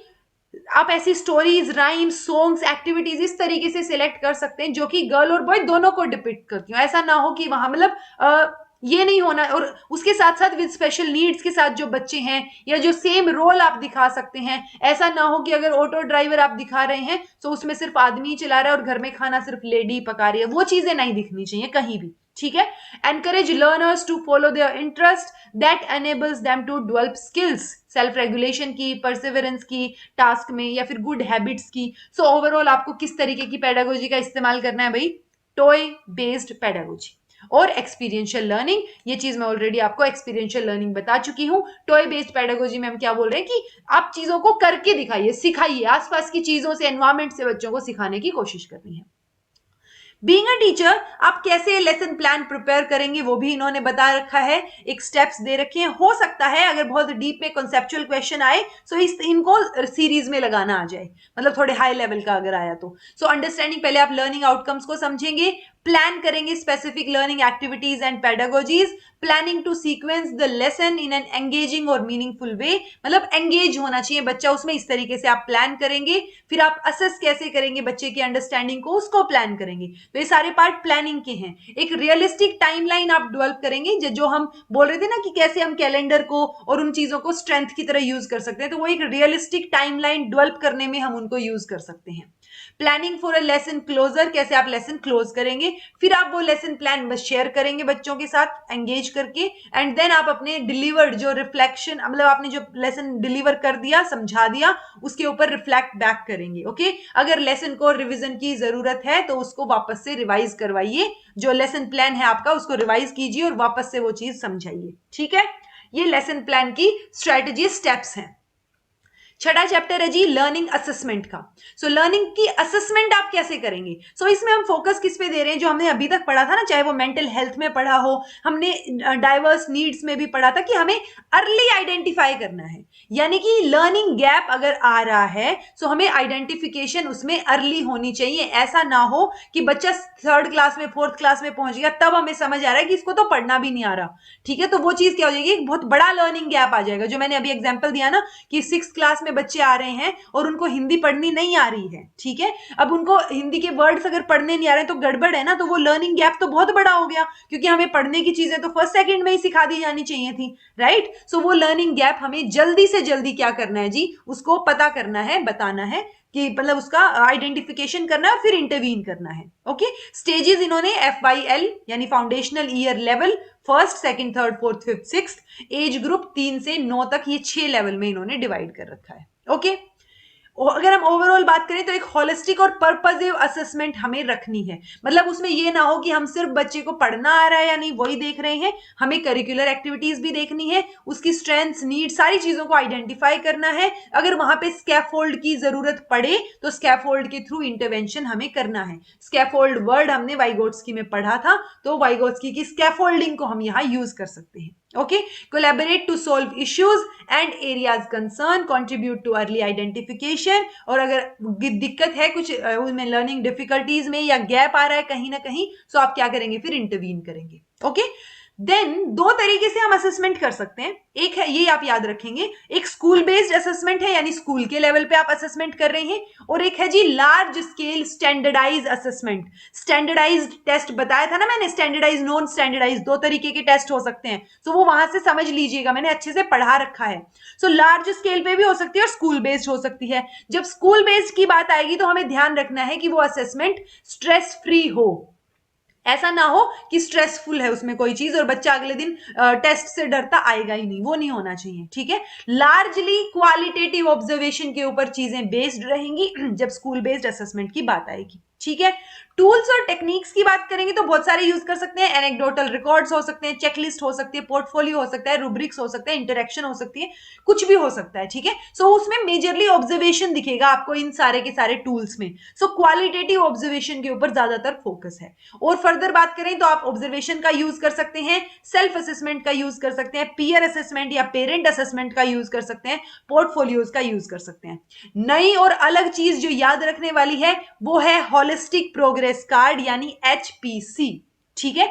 आप ऐसी स्टोरीज, राइम्स, सॉन्ग्स, एक्टिविटीज इस तरीके से सिलेक्ट कर सकते हैं जो कि गर्ल और बॉय दोनों को डिपिक्ट करती हो। ऐसा ना हो कि वहां मतलब ये नहीं होना, और उसके साथ साथ विद स्पेशल नीड्स के साथ जो बच्चे हैं या जो सेम रोल आप दिखा सकते हैं। ऐसा ना हो कि अगर ऑटो ड्राइवर आप दिखा रहे हैं तो उसमें सिर्फ आदमी चला रहा है और घर में खाना सिर्फ लेडी पका रही है, वो चीजें नहीं दिखनी चाहिए कहीं भी। ठीक है, encourage learners to follow their interest that enables them to develop skills, self regulation की, परसिवरेंस की टास्क में, या फिर गुड हैबिट्स की। सो ओवरऑल आपको किस तरीके की पेडागोजी का इस्तेमाल करना है भाई, टॉय बेस्ड पेडागोजी और एक्सपीरियंशियल लर्निंग। ये चीज मैं ऑलरेडी आपको एक्सपीरियंशियल लर्निंग बता चुकी हूं। टॉय बेस्ड पेडागोजी में हम क्या बोल रहे हैं कि आप चीजों को करके दिखाइए, सिखाइए, आसपास की चीजों से, एनवायरमेंट से बच्चों को सिखाने की कोशिश करनी है। बीइंग अ टीचर आप कैसे लेसन प्लान प्रिपेयर करेंगे वो भी इन्होंने बता रखा है, एक स्टेप्स दे रखे हैं। हो सकता है अगर बहुत डीप में कॉन्सेप्चुअल क्वेश्चन आए तो इनको सीरीज में लगाना आ जाए, मतलब थोड़े हाई लेवल का अगर आया तो। सो अंडरस्टैंडिंग, पहले आप लर्निंग आउटकम्स को समझेंगे, प्लान करेंगे specific learning activities and pedagogies, planning to sequence the lesson in an engaging और मीनिंगफुल वे, मतलब एंगेज होना चाहिए बच्चा उसमें, इस तरीके से आप प्लान करेंगे। फिर आप असेस कैसे करेंगे बच्चे की अंडरस्टैंडिंग को, उसको प्लान करेंगे। तो ये सारे पार्ट प्लानिंग के हैं। एक रियलिस्टिक टाइमलाइन आप डेवलप करेंगे, जो हम बोल रहे थे ना कि कैसे हम कैलेंडर को और उन चीजों को स्ट्रेंथ की तरह यूज कर सकते हैं, तो वो एक रियलिस्टिक टाइमलाइन डेवलप करने में हम उनको यूज कर सकते हैं। Planning for a lesson closure, कैसे आप लेसन क्लोज करेंगे, फिर आप वो लेसन प्लान बस शेयर करेंगे बच्चों के साथ एंगेज करके, एंड देन आप अपने डिलीवर्ड जो रिफ्लेक्शन, मतलब आपने जो लेसन डिलीवर कर दिया, समझा दिया, उसके ऊपर रिफ्लेक्ट बैक करेंगे। ओके, अगर लेसन को रिवीजन की जरूरत है तो उसको वापस से रिवाइज करवाइए, जो लेसन प्लान है आपका उसको रिवाइज कीजिए और वापस से वो चीज समझाइए। ठीक है, ये लेसन प्लान की स्ट्रेटेजी स्टेप्स हैं। छठा चैप्टर है जी लर्निंग असेसमेंट का। सो लर्निंग की असेसमेंट आप कैसे करेंगे? सो इसमें हम फोकस किस पे दे रहे हैं, जो हमने अभी तक पढ़ा था ना, चाहे वो मेंटल हेल्थ में पढ़ा हो, हमने डाइवर्स नीड्स में भी पढ़ा था कि हमें अर्ली आइडेंटिफाई करना है, यानी कि लर्निंग गैप अगर आ रहा है सो हमें आइडेंटिफिकेशन उसमें अर्ली होनी चाहिए। ऐसा ना हो कि बच्चा 3rd क्लास में 4th क्लास में पहुंच गया तब हमें समझ आ रहा है कि इसको तो पढ़ना भी नहीं आ रहा। ठीक है, तो वो चीज क्या हो जाएगी, एक बहुत बड़ा लर्निंग गैप आ जाएगा। जो मैंने अभी एग्जाम्पल दिया ना कि 6th क्लास में बच्चे आ रहे हैं और उनको हिंदी पढ़नी नहीं आ रही है। ठीक है, अब उनको हिंदी के वर्ड्स अगर पढ़ने नहीं आ रहे तो गड़बड़ है ना, तो वो लर्निंग गैप तो बहुत बड़ा हो गया, क्योंकि हमें पढ़ने की चीजें तो 1st सेकंड में ही सिखा दी जानी चाहिए थी, राइट। सो वो लर्निंग गैप हमें जल्दी से जल्दी क्या करना है जी, उसको पता करना है, बताना है कि मतलब उसका आइडेंटिफिकेशन करना है, फिर इंटरवीन करना है। ओके, स्टेजेस इन्होंने FYL यानी foundational year level, 1st, 2nd, 3rd, 4th, 5th, 6th, age group 3 से 9 तक, ये 6 लेवल में इन्होंने डिवाइड कर रखा है। ओके, अगर हम ओवरऑल बात करें तो एक होलिस्टिक और पर्पसिव असेसमेंट हमें रखनी है। मतलब उसमें ये ना हो कि हम सिर्फ बच्चे को पढ़ना आ रहा है या नहीं वही देख रहे हैं, हमें करिकुलर एक्टिविटीज भी देखनी है, उसकी स्ट्रेंथ्स, नीड, सारी चीजों को आइडेंटिफाई करना है। अगर वहां पे स्कैफोल्ड की जरूरत पड़े तो स्कैफोल्ड के थ्रू इंटरवेंशन हमें करना है। स्कैफोल्ड वर्ड हमने वाइगोट्स्की में पढ़ा था, तो वाइगोट्स्की की स्कैफोल्डिंग को हम यहाँ यूज कर सकते हैं। Okay, collaborate to solve issues and areas concern, contribute to early identification, और अगर दिक्कत है कुछ उनमें, लर्निंग डिफिकल्टीज में या गैप आ रहा है कहीं ना कहीं, तो आप क्या करेंगे, फिर इंटरवीन करेंगे। ओके, देन दो तरीके से हम असेसमेंट कर सकते हैं। एक है, ये आप याद रखेंगे, एक स्कूल बेस्ड असेसमेंट है, यानी स्कूल के लेवल पे आप असेसमेंट कर रहे हैं, और एक है जी large scale standardise assessment. Standardised test बताया था ना मैंने, स्टैंडर्डाइज, नॉन स्टैंडर्डाइज, दो तरीके के टेस्ट हो सकते हैं, तो वो वहां से समझ लीजिएगा, मैंने अच्छे से पढ़ा रखा है। सो लार्ज स्केल पे भी हो सकती है और स्कूल बेस्ड हो सकती है। जब स्कूल बेस्ड की बात आएगी तो हमें ध्यान रखना है कि वो असेसमेंट स्ट्रेस फ्री हो। ऐसा ना हो कि स्ट्रेसफुल है उसमें कोई चीज और बच्चा अगले दिन टेस्ट से डरता आएगा ही नहीं, वो नहीं होना चाहिए। ठीक है, लार्जली क्वालिटेटिव ऑब्जर्वेशन के ऊपर चीजें बेस्ड रहेंगी जब स्कूल बेस्ड असेसमेंट की बात आएगी। ठीक है, टूल्स और टेक्निक्स की बात करेंगे तो बहुत सारे यूज कर सकते हैं। एनेक्डोटल रिकॉर्ड्स हो सकते हैं, चेकलिस्ट हो सकती है, पोर्टफोलियो हो सकता है, रूब्रिक्स हो सकता है, इंटरेक्शन हो सकती है, कुछ भी हो सकता है। ठीक है, सो उसमें मेजरली ऑब्जर्वेशन दिखेगा आपको इन सारे के सारे टूल्स में। सो क्वालिटेटिव ऑब्जर्वेशन के ऊपर ज्यादातर फोकस है। और फर्दर बात करें तो आप ऑब्जर्वेशन का यूज कर सकते हैं, सेल्फ असेसमेंट का यूज कर सकते हैं, पीयर असेसमेंट या पेरेंट असेसमेंट का यूज कर सकते हैं, पोर्टफोलियोज का यूज कर सकते हैं। नई और अलग चीज जो याद रखने वाली है वो है होलिस्टिक प्रोग्रेस कार्ड, यानी HPC। ठीक है,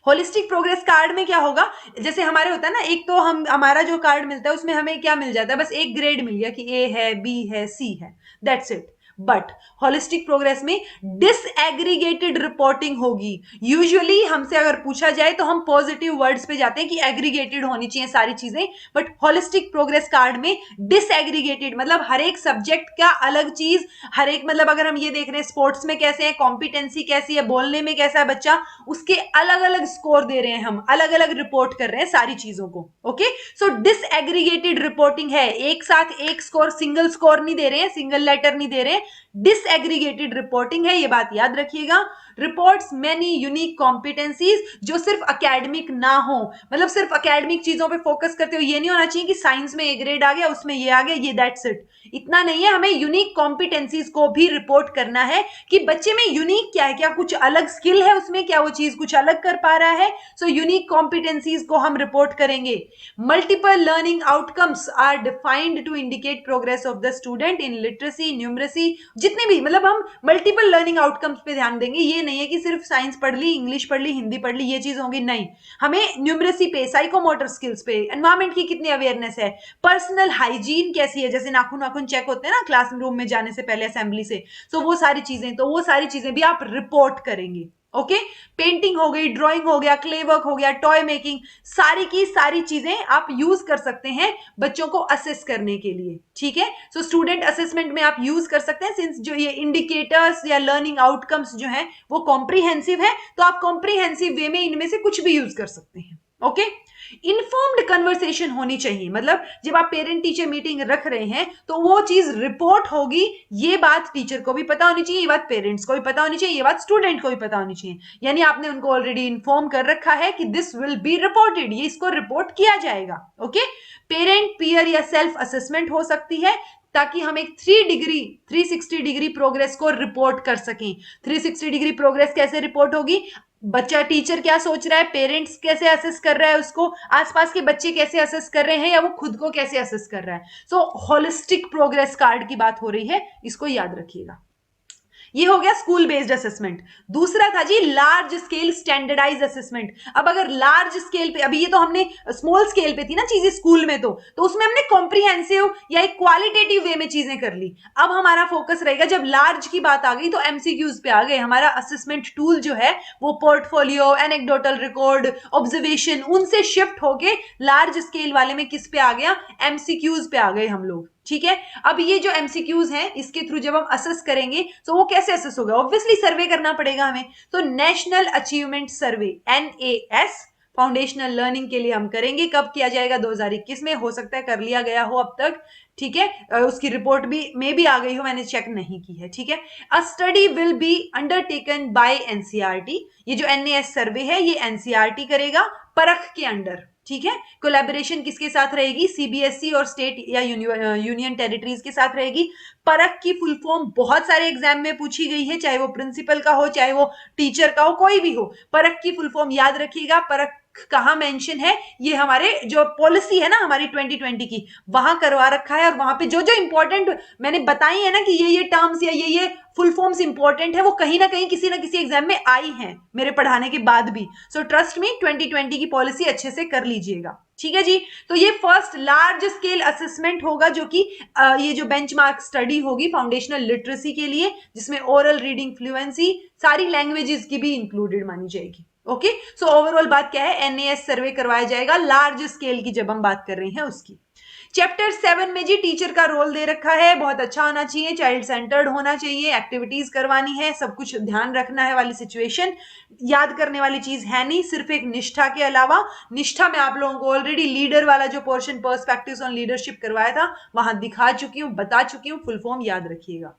होलिस्टिक प्रोग्रेस कार्ड में क्या होगा, जैसे हमारे होता है ना, एक तो हम, हमारा जो कार्ड मिलता है उसमें हमें क्या मिल जाता है, बस एक ग्रेड मिल गया कि A है, B है, C है, that's it. But holistic progress में डिसएग्रीगेटेड रिपोर्टिंग होगी। यूजुअली हमसे अगर पूछा जाए तो हम पॉजिटिव वर्ड्स पे जाते हैं कि एग्रीगेटेड होनी चाहिए सारी चीजें, बट होलिस्टिक प्रोग्रेस कार्ड में डिसएग्रीगेटेड मतलब हर एक सब्जेक्ट का अलग चीज, हर एक, मतलब अगर हम ये देख रहे हैं स्पोर्ट्स में कैसे है, कॉम्पिटेंसी कैसी है, बोलने में कैसा है बच्चा, उसके अलग अलग स्कोर दे रहे हैं, हम अलग अलग रिपोर्ट कर रहे हैं सारी चीजों को। ओके, सो डिसएग्रीगेटेड रिपोर्टिंग है, एक साथ एक स्कोर, सिंगल स्कोर नहीं दे रहे हैं, सिंगल लेटर नहीं दे रहे हैं, डिसएग्रीगेटेड रिपोर्टिंग है, ये बात याद रखिएगा। रिपोर्ट्स मेनी यूनिक कॉम्पिटेंसीज, जो सिर्फ अकेडमिक ना हो, मतलब सिर्फ अकेडमिक चीजों पे फोकस करते हो, ये नहीं होना चाहिए कि साइंस में ए ग्रेड आ गया, उसमें ये आ गया, ये दैट्स इट, इतना नहीं है। हमें यूनिक कॉम्पिटेंसीज को भी रिपोर्ट करना है कि बच्चे में यूनिक क्या है, क्या कुछ अलग स्किल है उसमें, क्या वो चीज कुछ अलग कर पा रहा है। सो यूनिक कॉम्पिटेंसीज को हम रिपोर्ट करेंगे। Multiple learning outcomes are defined to indicate progress of the student in literacy, numeracy, जितने भी, मतलब हम मल्टीपल लर्निंग आउटकम्स पे ध्यान देंगे। ये नहीं है कि सिर्फ साइंस पढ़ ली, इंग्लिश पढ़ ली, हिंदी पढ़ ली, ये चीज होगी, नहीं। हमें न्यूमरेसी पे, साइकोमोटर स्किल्स पे, एनवायरमेंट की कितनी अवेयरनेस है, पर्सनल हाइजीन कैसी है, जैसे नाखून नाखून चेक होते हैं ना क्लास रूम में जाने से पहले असेंबली से, तो वो सारी चीजें, तो वो सारी चीजें भी आप रिपोर्ट करेंगे। ओके, पेंटिंग हो गई, ड्राइंग हो गया, क्ले वर्क हो गया, टॉय मेकिंग, सारी की सारी चीजें आप यूज कर सकते हैं बच्चों को असेस करने के लिए। ठीक है, सो स्टूडेंट असेसमेंट में आप यूज कर सकते हैं, सिंस जो ये इंडिकेटर्स या लर्निंग आउटकम्स जो है वो कॉम्प्रिहेंसिव है, तो आप कॉम्प्रिहेंसिव वे में इनमें से कुछ भी यूज कर सकते हैं। ओके, इन्फॉर्म्ड कन्वर्सेशन होनी चाहिए, मतलब जब आप पेरेंट टीचर मीटिंग रख रहे हैं तो वो चीज रिपोर्ट होगी, ये बात टीचर को भी पता होनी चाहिए, ये बात पेरेंट्स को भी पता होनी चाहिए, ये बात स्टूडेंट को भी पता होनी चाहिए, यानी आपने उनको ऑलरेडी इन्फॉर्म कर रखा है कि दिस विल बी रिपोर्टेड, ये इसको रिपोर्ट किया जाएगा। ओके, पेरेंट पीयर या सेल्फ असेसमेंट हो सकती है, ताकि हम एक 360 डिग्री प्रोग्रेस को रिपोर्ट कर सकें। 360 डिग्री प्रोग्रेस कैसे रिपोर्ट होगी, बच्चा, टीचर क्या सोच रहा है, पेरेंट्स कैसे असेस कर रहा है उसको, आसपास के बच्चे कैसे असेस कर रहे हैं, या वो खुद को कैसे असेस कर रहा है। सो होलिस्टिक प्रोग्रेस कार्ड की बात हो रही है, इसको याद रखिएगा। ये हो गया स्कूल बेस्ड असेसमेंट। दूसरा था जी लार्ज स्केल स्टैंडर्डाइज असेसमेंट। अब अगर लार्ज स्केल पे, अभी ये तो हमने स्मॉल स्केल पे थी ना चीजें स्कूल में, तो उसमें हमने कॉम्प्रिहेंसिव या एक क्वालिटेटिव वे में चीजें कर ली। अब हमारा फोकस रहेगा, जब लार्ज की बात आ गई तो एमसीक्यूज पे आ गए। हमारा असेसमेंट टूल जो है वो पोर्टफोलियो, एनेक्डोटल रिकॉर्ड, ऑब्जर्वेशन, उनसे शिफ्ट होके लार्ज स्केल वाले में किस पे आ गया, एमसीक्यूज पे आ गए हम लोग। ठीक है, अब ये जो एमसीक्यूज हैं इसके थ्रू जब हम असेस करेंगे तो वो कैसे असेस होगा, ऑब्वियसली सर्वे करना पड़ेगा हमें। तो नेशनल अचीवमेंट सर्वे, NAS फाउंडेशनल लर्निंग के लिए हम करेंगे। कब किया जाएगा? 2021 में। हो सकता है कर लिया गया हो अब तक, ठीक है। उसकी रिपोर्ट भी आ गई हो, मैंने चेक नहीं की है, ठीक है। अ study will be undertaken by NCERT. ये जो एनएएस सर्वे है ये एनसीईआरटी करेगा परख के अंडर, ठीक है। कोलैबोरेशन किसके साथ रहेगी? सीबीएसई और स्टेट या यूनियन टेरिटरीज के साथ रहेगी। परख की फुल फॉर्म बहुत सारे एग्जाम में पूछी गई है, चाहे वो प्रिंसिपल का हो, चाहे वो टीचर का हो, कोई भी हो। परख की फुल फॉर्म याद रखिएगा। परख कहाँ मेंशन है? ये हमारे जो पॉलिसी है ना हमारी 2020 की, वहां करवा रखा है। और वहां पे जो जो इंपॉर्टेंट मैंने बताई है ना कि ये टर्म्स या ये फुल फॉर्म्स इंपॉर्टेंट है, वो कहीं ना कहीं किसी ना किसी एग्जाम में आई हैं मेरे पढ़ाने के बाद भी। सो ट्रस्ट मी, 2020 की पॉलिसी अच्छे से कर लीजिएगा, ठीक है जी। तो ये फर्स्ट लार्ज स्केल असेसमेंट होगा, जो कि ये जो बेंचमार्क स्टडी होगी फाउंडेशनल लिटरेसी के लिए, जिसमें ओरल, रीडिंग, फ्लुएंसी, सारी लैंग्वेजेस की भी इंक्लूडेड मानी जाएगी। ओके, सो ओवरऑल बात क्या है? एनएएस सर्वे करवाया जाएगा लार्ज स्केल की, जब हम बात कर रहे हैं उसकी। चैप्टर 7 में जी टीचर का रोल दे रखा है, बहुत अच्छा होना चाहिए, चाइल्ड सेंटर्ड होना चाहिए, एक्टिविटीज करवानी है, सब कुछ ध्यान रखना है वाली सिचुएशन। याद करने वाली चीज है नहीं, सिर्फ एक निष्ठा के अलावा। निष्ठा में आप लोगों को ऑलरेडी लीडर वाला जो पोर्शन पर्सपेक्टिव्स ऑन लीडरशिप करवाया था, वहां दिखा चुकी हूं, बता चुकी हूं, फुल फॉर्म याद रखिएगा।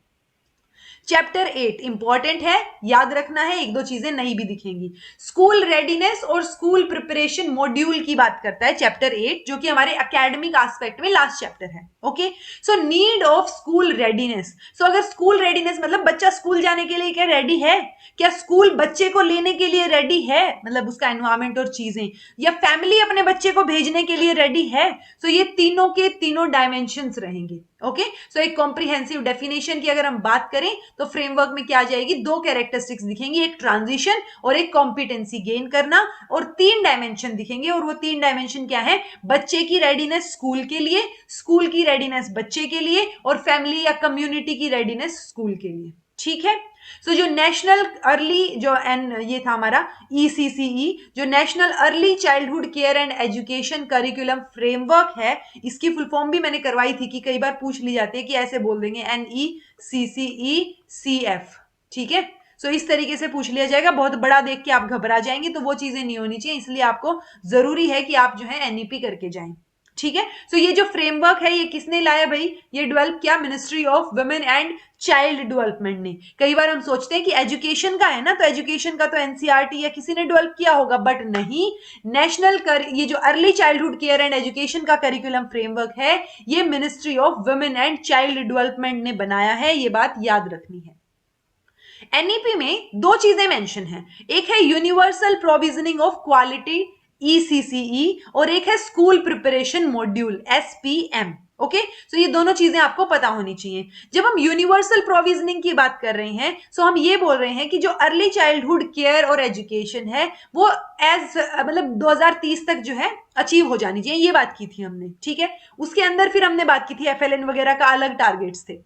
चैप्टर 8 इंपॉर्टेंट है, याद रखना है, एक दो चीजें नहीं भी दिखेंगी। स्कूल रेडीनेस और स्कूल प्रिपरेशन मॉड्यूल की बात करता है चैप्टर 8, जो कि हमारे एकेडमिक एस्पेक्ट में लास्ट चैप्टर है। Okay, so need of school readiness. So अगर स्कूल रेडीनेस मतलब बच्चा स्कूल जाने के लिए क्या रेडी है? क्या स्कूल बच्चे को लेने के लिए रेडी है, मतलब उसका एनवायरमेंट और चीजें, या फैमिली अपने बच्चे को भेजने के लिए रेडी है? सो ये तीनों के तीनों डायमेंशंस रहेंगे। ओके, सो एक कॉम्प्रिहेंसिव डेफिनेशन की अगर हम बात करें तो फ्रेमवर्क में क्या आ जाएगी? दो कैरेक्टरिस्टिक्स दिखेंगी, एक ट्रांजिशन और एक कॉम्पिटेंसी गेन करना, और तीन डायमेंशन दिखेंगे। और वो तीन डायमेंशन क्या है? बच्चे की रेडीनेस स्कूल के लिए, स्कूल की रेडीनेस बच्चे के लिए, और फैमिली या कम्युनिटी की रेडीनेस स्कूल के लिए, ठीक है। सो जो नेशनल अर्ली जो एन ये था हमारा ECCE, जो national early childhood care and education curriculum framework है, इसकी फुल फॉर्म भी मैंने करवाई थी कि कई बार पूछ ली जाती है कि ऐसे बोल देंगे NECCECF, ठीक है। सो इस तरीके से पूछ लिया जाएगा, बहुत बड़ा देख के आप घबरा जाएंगे, तो वो चीजें नहीं होनी चाहिए, इसलिए आपको जरूरी है कि आप जो है NEP करके जाएं, ठीक है। सो ये जो फ्रेमवर्क है ये किसने लाया भाई? ये डेवलप किया ministry of women and child development ने। कई बार हम सोचते हैं कि एजुकेशन का है ना, तो एजुकेशन का तो एनसीईआरटी या किसी ने डेवलप किया होगा, बट नहीं। ये जो early childhood care and education का करिकुलम फ्रेमवर्क है, ये ministry of women and child development ने बनाया है, ये बात याद रखनी है। एनईपी में दो चीजें मेंशन है, एक है universal provisioning of quality ECCE, और एक है school preparation module SPM। Okay, so ये दोनों चीजें आपको पता होनी चाहिए। जब हम यूनिवर्सल प्रोविजनिंग की बात कर रहे हैं, सो हम ये बोल रहे हैं कि जो अर्ली चाइल्डहुड केयर और एजुकेशन है वो मतलब 2030 तक जो है अचीव हो जानी चाहिए, ये बात की थी हमने, ठीक है। उसके अंदर फिर हमने बात की थी FLN वगैरह का अलग टारगेट्स थे।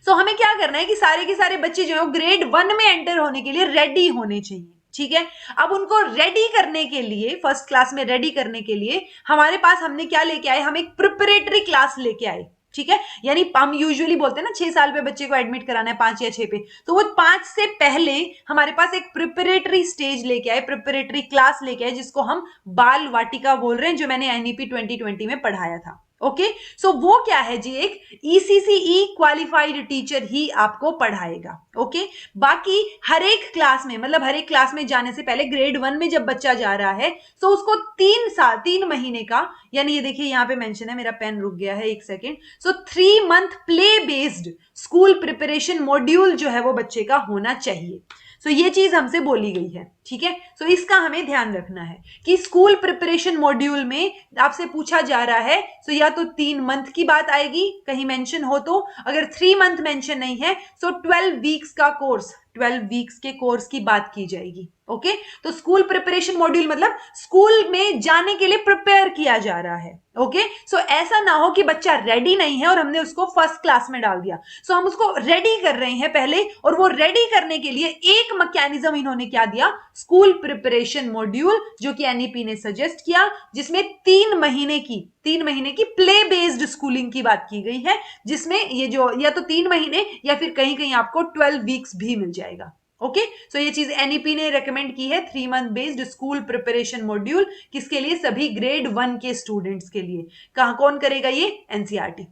सो हमें क्या करना है कि सारे के सारे बच्चे जो है ग्रेड 1 में एंटर होने के लिए रेडी होने चाहिए, ठीक है। अब उनको रेडी करने के लिए, फर्स्ट क्लास में रेडी करने के लिए हमारे पास हमने क्या लेके आए? हम एक प्रिपरेटरी क्लास लेके आए, ठीक है। यानी हम यूजुअली बोलते हैं ना 6 साल पे बच्चे को एडमिट कराना है, 5 या 6 पे, तो वो 5 से पहले हमारे पास एक प्रिपरेटरी स्टेज लेके आए, प्रिपरेटरी क्लास लेके आए, जिसको हम बाल वाटिका बोल रहे हैं, जो मैंने NEP 2020 में पढ़ाया था। ओके, सो वो क्या है जी? एक ECCE क्वालिफाइड टीचर ही आपको पढ़ाएगा। ओके, बाकी हर एक क्लास में, मतलब हर एक क्लास में जाने से पहले ग्रेड 1 में जब बच्चा जा रहा है, तो उसको 3 महीने का, यानी ये देखिए यहाँ पे मेंशन है, मेरा पेन रुक गया है, एक सेकेंड। सो 3 month play based school preparation module जो है वो बच्चे का होना चाहिए। सो ये चीज हमसे बोली गई है, ठीक है। सो इसका हमें ध्यान रखना है कि स्कूल प्रिपरेशन मॉड्यूल में आपसे पूछा जा रहा है, सो या तो 3 मंथ की बात आएगी कहीं मेंशन हो तो, अगर 3 मंथ मेंशन नहीं है सो 12 वीक्स का कोर्स, 12 वीक्स के कोर्स की बात की जाएगी। ओके, तो स्कूल प्रिपरेशन मॉड्यूल मतलब स्कूल में जाने के लिए प्रिपेयर किया जा रहा है। ओके, सो ऐसा ना हो कि बच्चा रेडी नहीं है और हमने उसको फर्स्ट क्लास में डाल दिया। सो हम उसको रेडी कर रहे हैं पहले, और वो रेडी करने के लिए एक मैकेनिज्म इन्होंने क्या दिया? स्कूल प्रिपरेशन मॉड्यूल, जो कि NEP ने सजेस्ट किया, जिसमें 3 महीने की प्ले बेस्ड स्कूलिंग की बात की गई है, जिसमें ये जो या तो 3 महीने या फिर कहीं कहीं आपको 12 वीक्स भी मिल जाएगा। ओके, सो ये चीज एनईपी ने रेकमेंड की है, 3 month based school preparation module, किसके लिए? सभी ग्रेड 1 के स्टूडेंट्स के लिए। कहा कौन करेगा ये? एनसीईआरटी।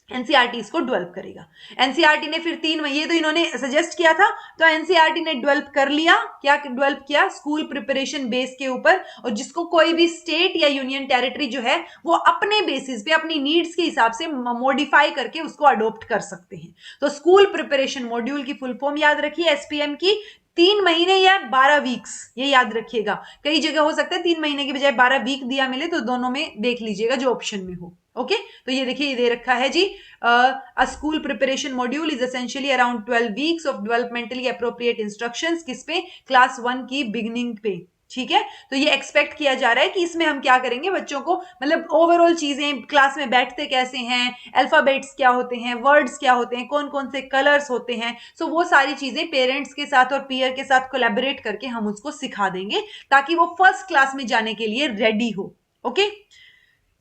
एनसीईआरटी इसको डेवलप करेगा। एनसीईआरटी ने फिर 3 महीने, ये तो इन्होंने सजेस्ट किया था, तो एनसीईआरटी ने डेवलप कर लिया। क्या डेवलप किया? स्कूल प्रिपरेशन बेस के ऊपर, और जिसको कोई भी स्टेट या यूनियन टेरिटरी जो है वो अपने बेसिस पे, अपनी नीड्स के हिसाब से मॉडिफाई करके उसको अडोप्ट कर सकते हैं। तो स्कूल प्रिपरेशन मॉड्यूल की फुल फॉर्म याद रखिए एसपीएम की, 3 महीने या 12 वीक्स, ये याद रखिएगा। कई जगह हो सकता है 3 महीने की बजाय 12 वीक दिया मिले, तो दोनों में देख लीजिएगा जो ऑप्शन में हो। ओके, तो ये देखिए, ये दे रखा है जी, uh school preparation module is essentially around 12 weeks of developmentally appropriate instructions, किस पे? क्लास 1 की बिगनिंग पे। ठीक है, तो ये एक्सपेक्ट किया जा रहा है कि इसमें हम क्या करेंगे, बच्चों को मतलब ओवरऑल चीजें, क्लास में बैठते कैसे हैं, अल्फाबेट्स क्या होते हैं, वर्ड्स क्या होते हैं, कौन कौन से कलर्स होते हैं, सो वो सारी चीजें पेरेंट्स के साथ और पीयर के साथ कोलैबोरेट करके हम उसको सिखा देंगे, ताकि वो फर्स्ट क्लास में जाने के लिए रेडी हो। ओके,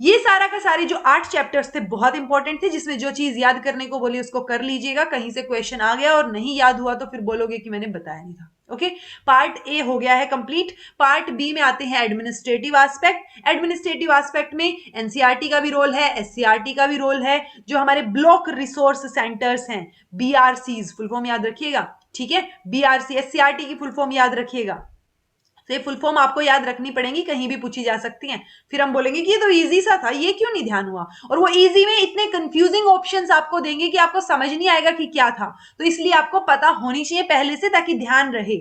ये सारा का सारी जो 8 चैप्टर्स थे बहुत इंपॉर्टेंट थे, जिसमें जो चीज याद करने को बोली उसको कर लीजिएगा। कहीं से क्वेश्चन आ गया और नहीं याद हुआ तो फिर बोलोगे कि मैंने बताया नहीं था। ओके, पार्ट ए हो गया है कंप्लीट। पार्ट बी में आते हैं एडमिनिस्ट्रेटिव एस्पेक्ट। एडमिनिस्ट्रेटिव एस्पेक्ट में एनसीईआरटी का भी रोल है, एससीईआरटी का भी रोल है, जो हमारे ब्लॉक रिसोर्स सेंटर्स हैं, बीआरसीज फुल फॉर्म याद रखिएगा। ठीक है, बीआरसी, एससीईआरटी की फुल फॉर्म याद रखिएगा। तो ये फुल फॉर्म आपको याद रखनी पड़ेगी, कहीं भी पूछी जा सकती हैं। फिर हम बोलेंगे कि ये तो इजी सा था, ये क्यों नहीं ध्यान हुआ, और वो इजी में इतने कंफ्यूजिंग ऑप्शंस आपको देंगे कि आपको समझ नहीं आएगा कि क्या था। तो इसलिए आपको पता होनी चाहिए पहले से, ताकि ध्यान रहे।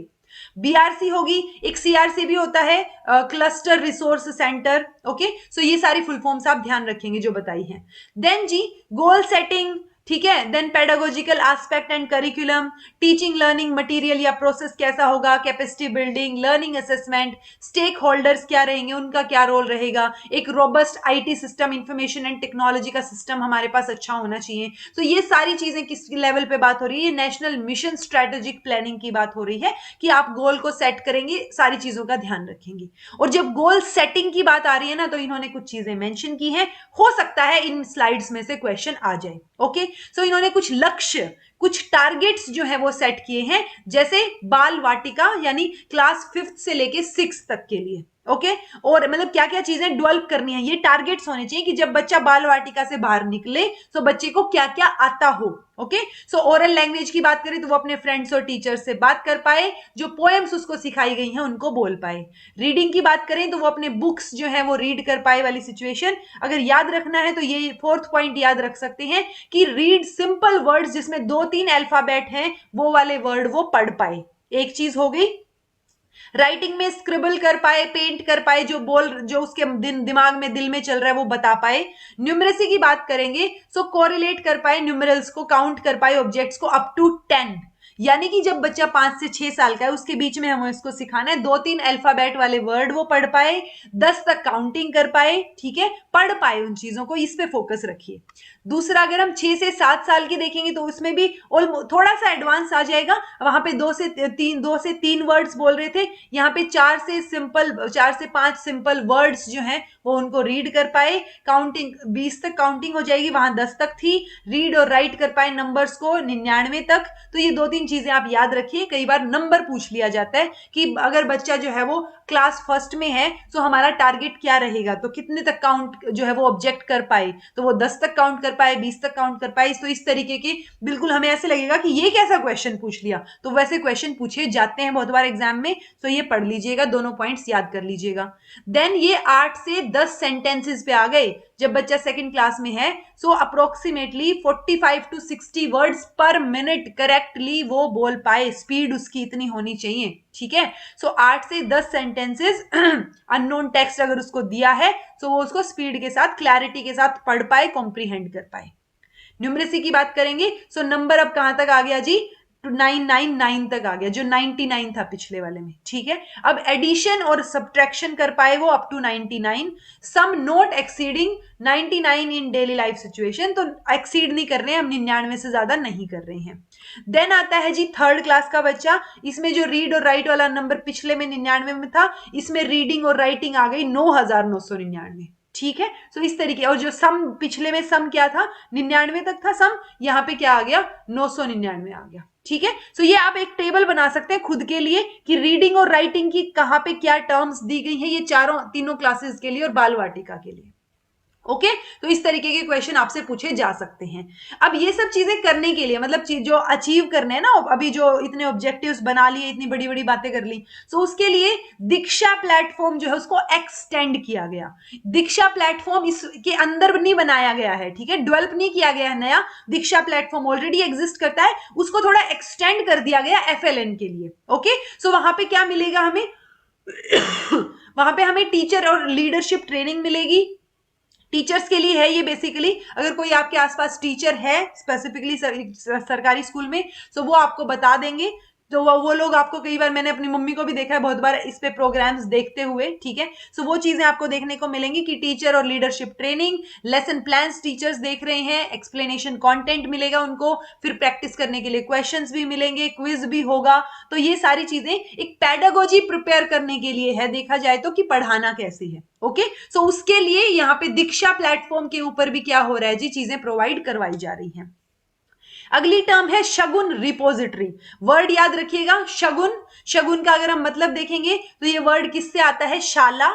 बीआरसी होगी, एक सीआरसी भी होता है, cluster resource centre. Okay, so ये सारी फुल फॉर्म्स आप ध्यान रखेंगे जो बताई हैं। देन जी, गोल सेटिंग, ठीक है, then pedagogical aspect and curriculum, teaching learning material या प्रोसेस कैसा होगा, capacity building, learning assessment, stakeholders क्या रहेंगे, उनका क्या रोल रहेगा, एक robust IT system, information and technology का सिस्टम हमारे पास अच्छा होना चाहिए। तो ये सारी चीजें किस लेवल पे बात हो रही है? नेशनल मिशन स्ट्रेटेजिक प्लानिंग की बात हो रही है, कि आप गोल को सेट करेंगे, सारी चीजों का ध्यान रखेंगे। और जब गोल सेटिंग की बात आ रही है ना, तो इन्होंने कुछ चीजें मेंशन की हैं, हो सकता है इन स्लाइड्स में से क्वेश्चन आ जाए। ओके, सो इन्होंने कुछ लक्ष्य, कुछ टारगेट्स जो है वो सेट किए हैं, जैसे बाल वाटिका यानी क्लास 5th से लेके 6th तक के लिए। ओके, और मतलब क्या क्या चीजें डेवलप करनी है, ये टारगेट्स होने चाहिए कि जब बच्चा बाल वाटिका से बाहर निकले तो बच्चे को क्या क्या आता हो। ओके, सो ओरल लैंग्वेज की बात करें तो वो अपने फ्रेंड्स और टीचर्स से बात कर पाए, जो पोएम्स उसको सिखाई गई हैं उनको बोल पाए। रीडिंग की बात करें तो वो अपने बुक्स जो है वो रीड कर पाए वाली सिचुएशन। अगर याद रखना है तो ये 4th पॉइंट याद रख सकते हैं कि रीड सिंपल वर्ड्स जिसमें 2-3 अल्फाबेट हैं, वो वाले वर्ड वो पढ़ पाए। एक चीज हो गई। राइटिंग में स्क्रिबल कर पाए, पेंट कर पाए, जो उसके दिमाग में, दिल में चल रहा है वो बता पाए। न्यूमरेसी की बात करेंगे, सो कोरिलेट कर पाए, न्यूमरल्स को काउंट कर पाए, ऑब्जेक्ट्स को अप टू 10, यानी कि जब बच्चा 5 से 6 साल का है उसके बीच में हमें इसको सिखाना है, 2-3 अल्फाबेट वाले वर्ड वो पढ़ पाए, 10 तक काउंटिंग कर पाए। ठीक है, पढ़ पाए उन चीजों को, इस पे फोकस रखिए। दूसरा, अगर हम 6 से 7 साल की देखेंगे तो उसमें भी थोड़ा सा एडवांस आ जाएगा। वहां पे 2 से 3 वर्ड्स बोल रहे थे, यहाँ पे 4 से 5 सिंपल वर्ड्स जो हैं वो उनको रीड कर पाए। काउंटिंग 20 तक काउंटिंग हो जाएगी, वहां 10 तक थी। रीड और राइट कर पाए नंबर्स को 99 तक। तो ये 2-3 चीजें आप याद रखिए। कई बार नंबर पूछ लिया जाता है कि अगर बच्चा जो है वो क्लास 1st में है तो हमारा टारगेट क्या रहेगा, तो कितने तक काउंट जो है वो ऑब्जेक्ट कर पाए, तो वो 10 तक काउंट कर पाए, 20 तक काउंट कर पाए। तो इस तरीके के बिल्कुल हमें ऐसे लगेगा कि ये कैसा क्वेश्चन पूछ लिया, तो वैसे क्वेश्चन पूछे जाते हैं बहुत बार एग्जाम में। तो ये पढ़ लीजिएगा, दोनों पॉइंट्स याद कर लीजिएगा। देन ये 8 से 10 सेंटेंसेस पे आ गए। जब बच्चा 2nd क्लास में है, so approximately 45 to 60 words per minute correctly वो बोल पाए, स्पीड उसकी इतनी होनी चाहिए। ठीक है, सो 8 से 10 सेंटेंसेस अननोन टेक्स्ट अगर उसको दिया है तो वो उसको स्पीड के साथ, क्लैरिटी के साथ पढ़ पाए, कॉम्प्रीहेंड कर पाए। न्यूमरेसी की बात करेंगे, सो नंबर अब कहां तक आ गया जी? 999 तक आ गया, जो 99 था पिछले वाले में। ठीक है, अब एडिशन और सब्ट्रैक्शन कर पाए वो up to 99। Sum not exceeding 99 in daily life situation, तो एक्सीड नहीं कर रहे हैं हम, 99 से ज्यादा नहीं कर रहे हैं। देन आता है जी 3rd क्लास का बच्चा। इसमें जो रीड और राइट वाला नंबर पिछले में 99 में था, इसमें रीडिंग और राइटिंग आ गई 9999। ठीक है, तो इस तरीके। और जो सम पिछले में सम क्या था, 99 तक था सम, यहाँ पे क्या आ गया? 999 आ गया। ठीक है। सो ये आप एक टेबल बना सकते हैं खुद के लिए कि रीडिंग और राइटिंग की कहां पे क्या टर्म्स दी गई हैं, ये चारों तीनों क्लासेस के लिए और बाल वाटिका के लिए। ओके, तो इस तरीके के क्वेश्चन आपसे पूछे जा सकते हैं। अब ये सब चीजें करने के लिए मतलब चीज जो अचीव करने हैं ना, अभी जो इतने ऑब्जेक्टिव्स बना लिए, इतनी बड़ी बड़ी बातें कर ली, सो उसके लिए दीक्षा प्लेटफॉर्म जो है उसको एक्सटेंड किया गया। दीक्षा प्लेटफॉर्म इसके अंदर नहीं बनाया गया है, ठीक है, डेवलप नहीं किया गया है नया। दीक्षा प्लेटफॉर्म ऑलरेडी एग्जिस्ट करता है, उसको थोड़ा एक्सटेंड कर दिया गया एफएलएन के लिए। ओके, सो वहां पे क्या मिलेगा हमें वहां पे हमें टीचर और लीडरशिप ट्रेनिंग मिलेगी। टीचर्स के लिए है ये बेसिकली, अगर कोई आपके आसपास टीचर है स्पेसिफिकली सरकारी स्कूल में, तो वो आपको बता देंगे। तो वो लोग आपको, कई बार मैंने अपनी मम्मी को भी देखा है बहुत बार इस पे प्रोग्राम्स देखते हुए, ठीक है। सो वो चीजें आपको देखने को मिलेंगी कि टीचर और leadership training, lesson plans teachers देख रहे हैं, एक्सप्लेनेशन कंटेंट मिलेगा उनको, फिर प्रैक्टिस करने के लिए क्वेश्चंस भी मिलेंगे, क्विज भी होगा। तो ये सारी चीजें एक पैडागोजी प्रिपेयर करने के लिए है, देखा जाए तो कि पढ़ाना कैसे है। ओके, सो उसके लिए यहाँ पे दीक्षा प्लेटफॉर्म के ऊपर भी क्या हो रहा है जी, चीजें प्रोवाइड करवाई जा रही हैं। अगली टर्म है शगुन रिपोजिटरी। वर्ड याद रखिएगा, शगुन। शगुन का अगर हम मतलब देखेंगे तो ये वर्ड किससे आता है, शाला।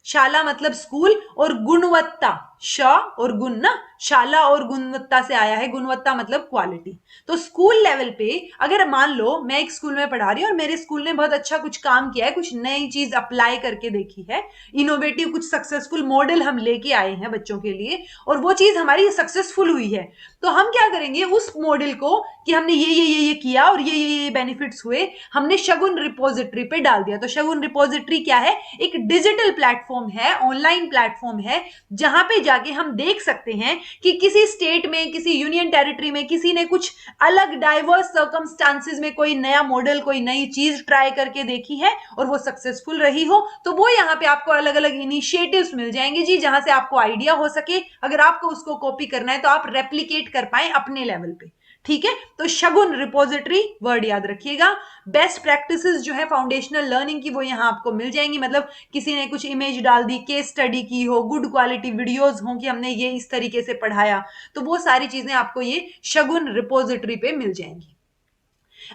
शाला मतलब स्कूल, और गुणवत्ता, श और गुण ना, शाला और गुणवत्ता से आया है, गुणवत्ता मतलब क्वालिटी। तो स्कूल लेवल पे अगर मान लो मैं एक स्कूल में पढ़ा रही हूँ और मेरे स्कूल ने बहुत अच्छा कुछ काम किया है, कुछ नई चीज अप्लाई करके देखी है, इनोवेटिव कुछ सक्सेसफुल मॉडल हम लेके आए हैं बच्चों के लिए, और वो चीज हमारी सक्सेसफुल हुई है, तो हम क्या करेंगे उस मॉडल को कि हमने ये किया और ये बेनिफिट्स हुए, हमने शगुन रिपोजिटरी पे डाल दिया। तो शगुन रिपोजिटरी क्या है, एक डिजिटल प्लेटफॉर्म है, ऑनलाइन प्लेटफॉर्म है, जहां पे जाके हम देख सकते हैं कि किसी स्टेट में, किसी यूनियन टेरिटरी में किसी ने कुछ अलग डाइवर्स सर्कमस्टांसेस में कोई नया मॉडल, कोई नई चीज ट्राई करके देखी है और वो सक्सेसफुल रही हो, तो वो यहाँ पे आपको अलग अलग इनिशिएटिव्स मिल जाएंगे जी, जहां से आपको आइडिया हो सके, अगर आपको उसको कॉपी करना है तो आप रेप्लीकेट कर पाए अपने लेवल पे। ठीक है, तो शगुन रिपोजिटरी वर्ड याद रखिएगा। बेस्ट प्रैक्टिसेस जो है फाउंडेशनल लर्निंग की, वो यहां आपको मिल जाएंगी, मतलब किसी ने कुछ इमेज डाल दी, केस स्टडी की हो, गुड क्वालिटी वीडियोस हो कि हमने ये इस तरीके से पढ़ाया, तो वो सारी चीजें आपको ये शगुन रिपोजिटरी पे मिल जाएंगी।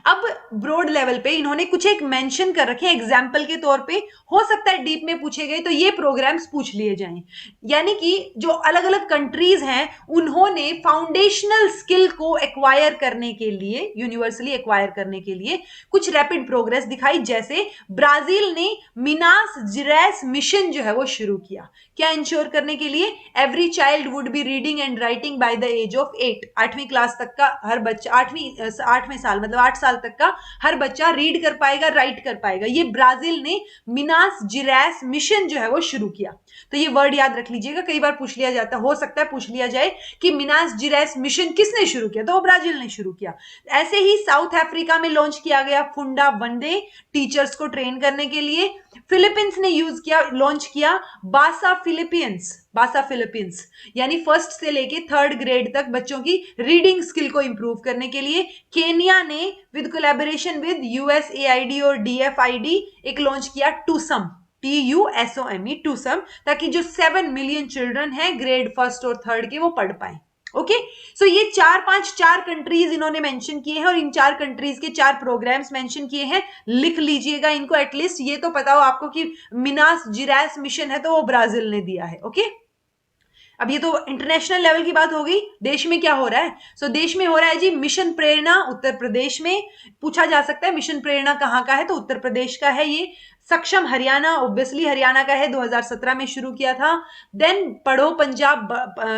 अब ब्रॉड लेवल पे इन्होंने कुछ एक मेंशन कर रखे हैं एग्जाम्पल के तौर पे, हो सकता है डीप में पूछे गए तो ये प्रोग्राम्स पूछ लिए जाएं। यानी कि जो अलग अलग कंट्रीज हैं उन्होंने फाउंडेशनल स्किल को एक्वायर करने के लिए, यूनिवर्सली एक्वायर करने के लिए कुछ रैपिड प्रोग्रेस दिखाई। जैसे ब्राजील ने मिनास जिरैस मिशन जो है वो शुरू किया, क्या इंश्योर करने के लिए, every child would be reading and writing by the age of 8, 8वीं क्लास तक का हर बच्चा, 8वें साल मतलब 8 साल तक का हर बच्चा रीड कर पाएगा, राइट कर पाएगा। ये ब्राजील ने मिनास जिरैस मिशन जो है वो शुरू किया। तो ये वर्ड याद रख लीजिएगा, कई बार पूछ लिया जाता, हो सकता है पूछ लिया जाए कि मिनास जिरैस मिशन किसने शुरू किया, तो वो ब्राजील ने शुरू किया। ऐसे ही साउथ अफ्रीका में लॉन्च किया गया फुंडा वनडे, टीचर्स को ट्रेन करने के लिए। फिलीपींस ने यूज किया, लॉन्च किया बासा फिलीपींस, बासा फिलीपींस यानी फर्स्ट से लेके थर्ड ग्रेड तक बच्चों की रीडिंग स्किल को इंप्रूव करने के लिए। केनिया ने विद कोलैबोरेशन विद यूएसएआईडी और डीएफआईडी एक लॉन्च किया टूसम, TUSOME टूसम, ताकि जो 7 मिलियन चिल्ड्रन हैं ग्रेड फर्स्ट और थर्ड के वो पढ़ पाए। ओके, सो ये 4 कंट्रीज इन्होंने मेंशन किए हैं और इन 4 कंट्रीज के 4 प्रोग्राम्स मेंशन किए हैं, लिख लीजिएगा इनको एटलीस्ट, ये तो पता हो आपको कि मिनास जिरैस मिशन है तो वो ब्राजील ने दिया है। ओके, अब ये तो इंटरनेशनल लेवल की बात हो गई, देश में क्या हो रहा है। सो देश में हो रहा है जी मिशन प्रेरणा उत्तर प्रदेश में। पूछा जा सकता है मिशन प्रेरणा कहाँ का है, तो उत्तर प्रदेश का है ये। सक्षम हरियाणा, ऑब्वियसली हरियाणा का है, 2017 में शुरू किया था। देन पढ़ो पंजाब,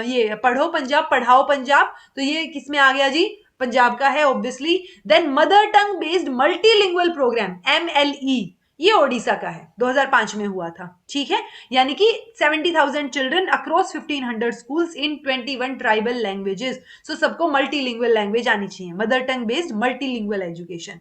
ये पढ़ो पंजाब पढ़ाओ पंजाब, तो ये किस में आ गया जी, पंजाब का है obviously. Then mother tongue based multilingual program MLE, ये ओडिशा का है, 2005 में हुआ था। ठीक है, यानी कि 70,000 children across 1500 schools in 21 tribal languages. So सबको मल्टीलिंगुअल लैंग्वेज आनी चाहिए, mother tongue based multilingual education.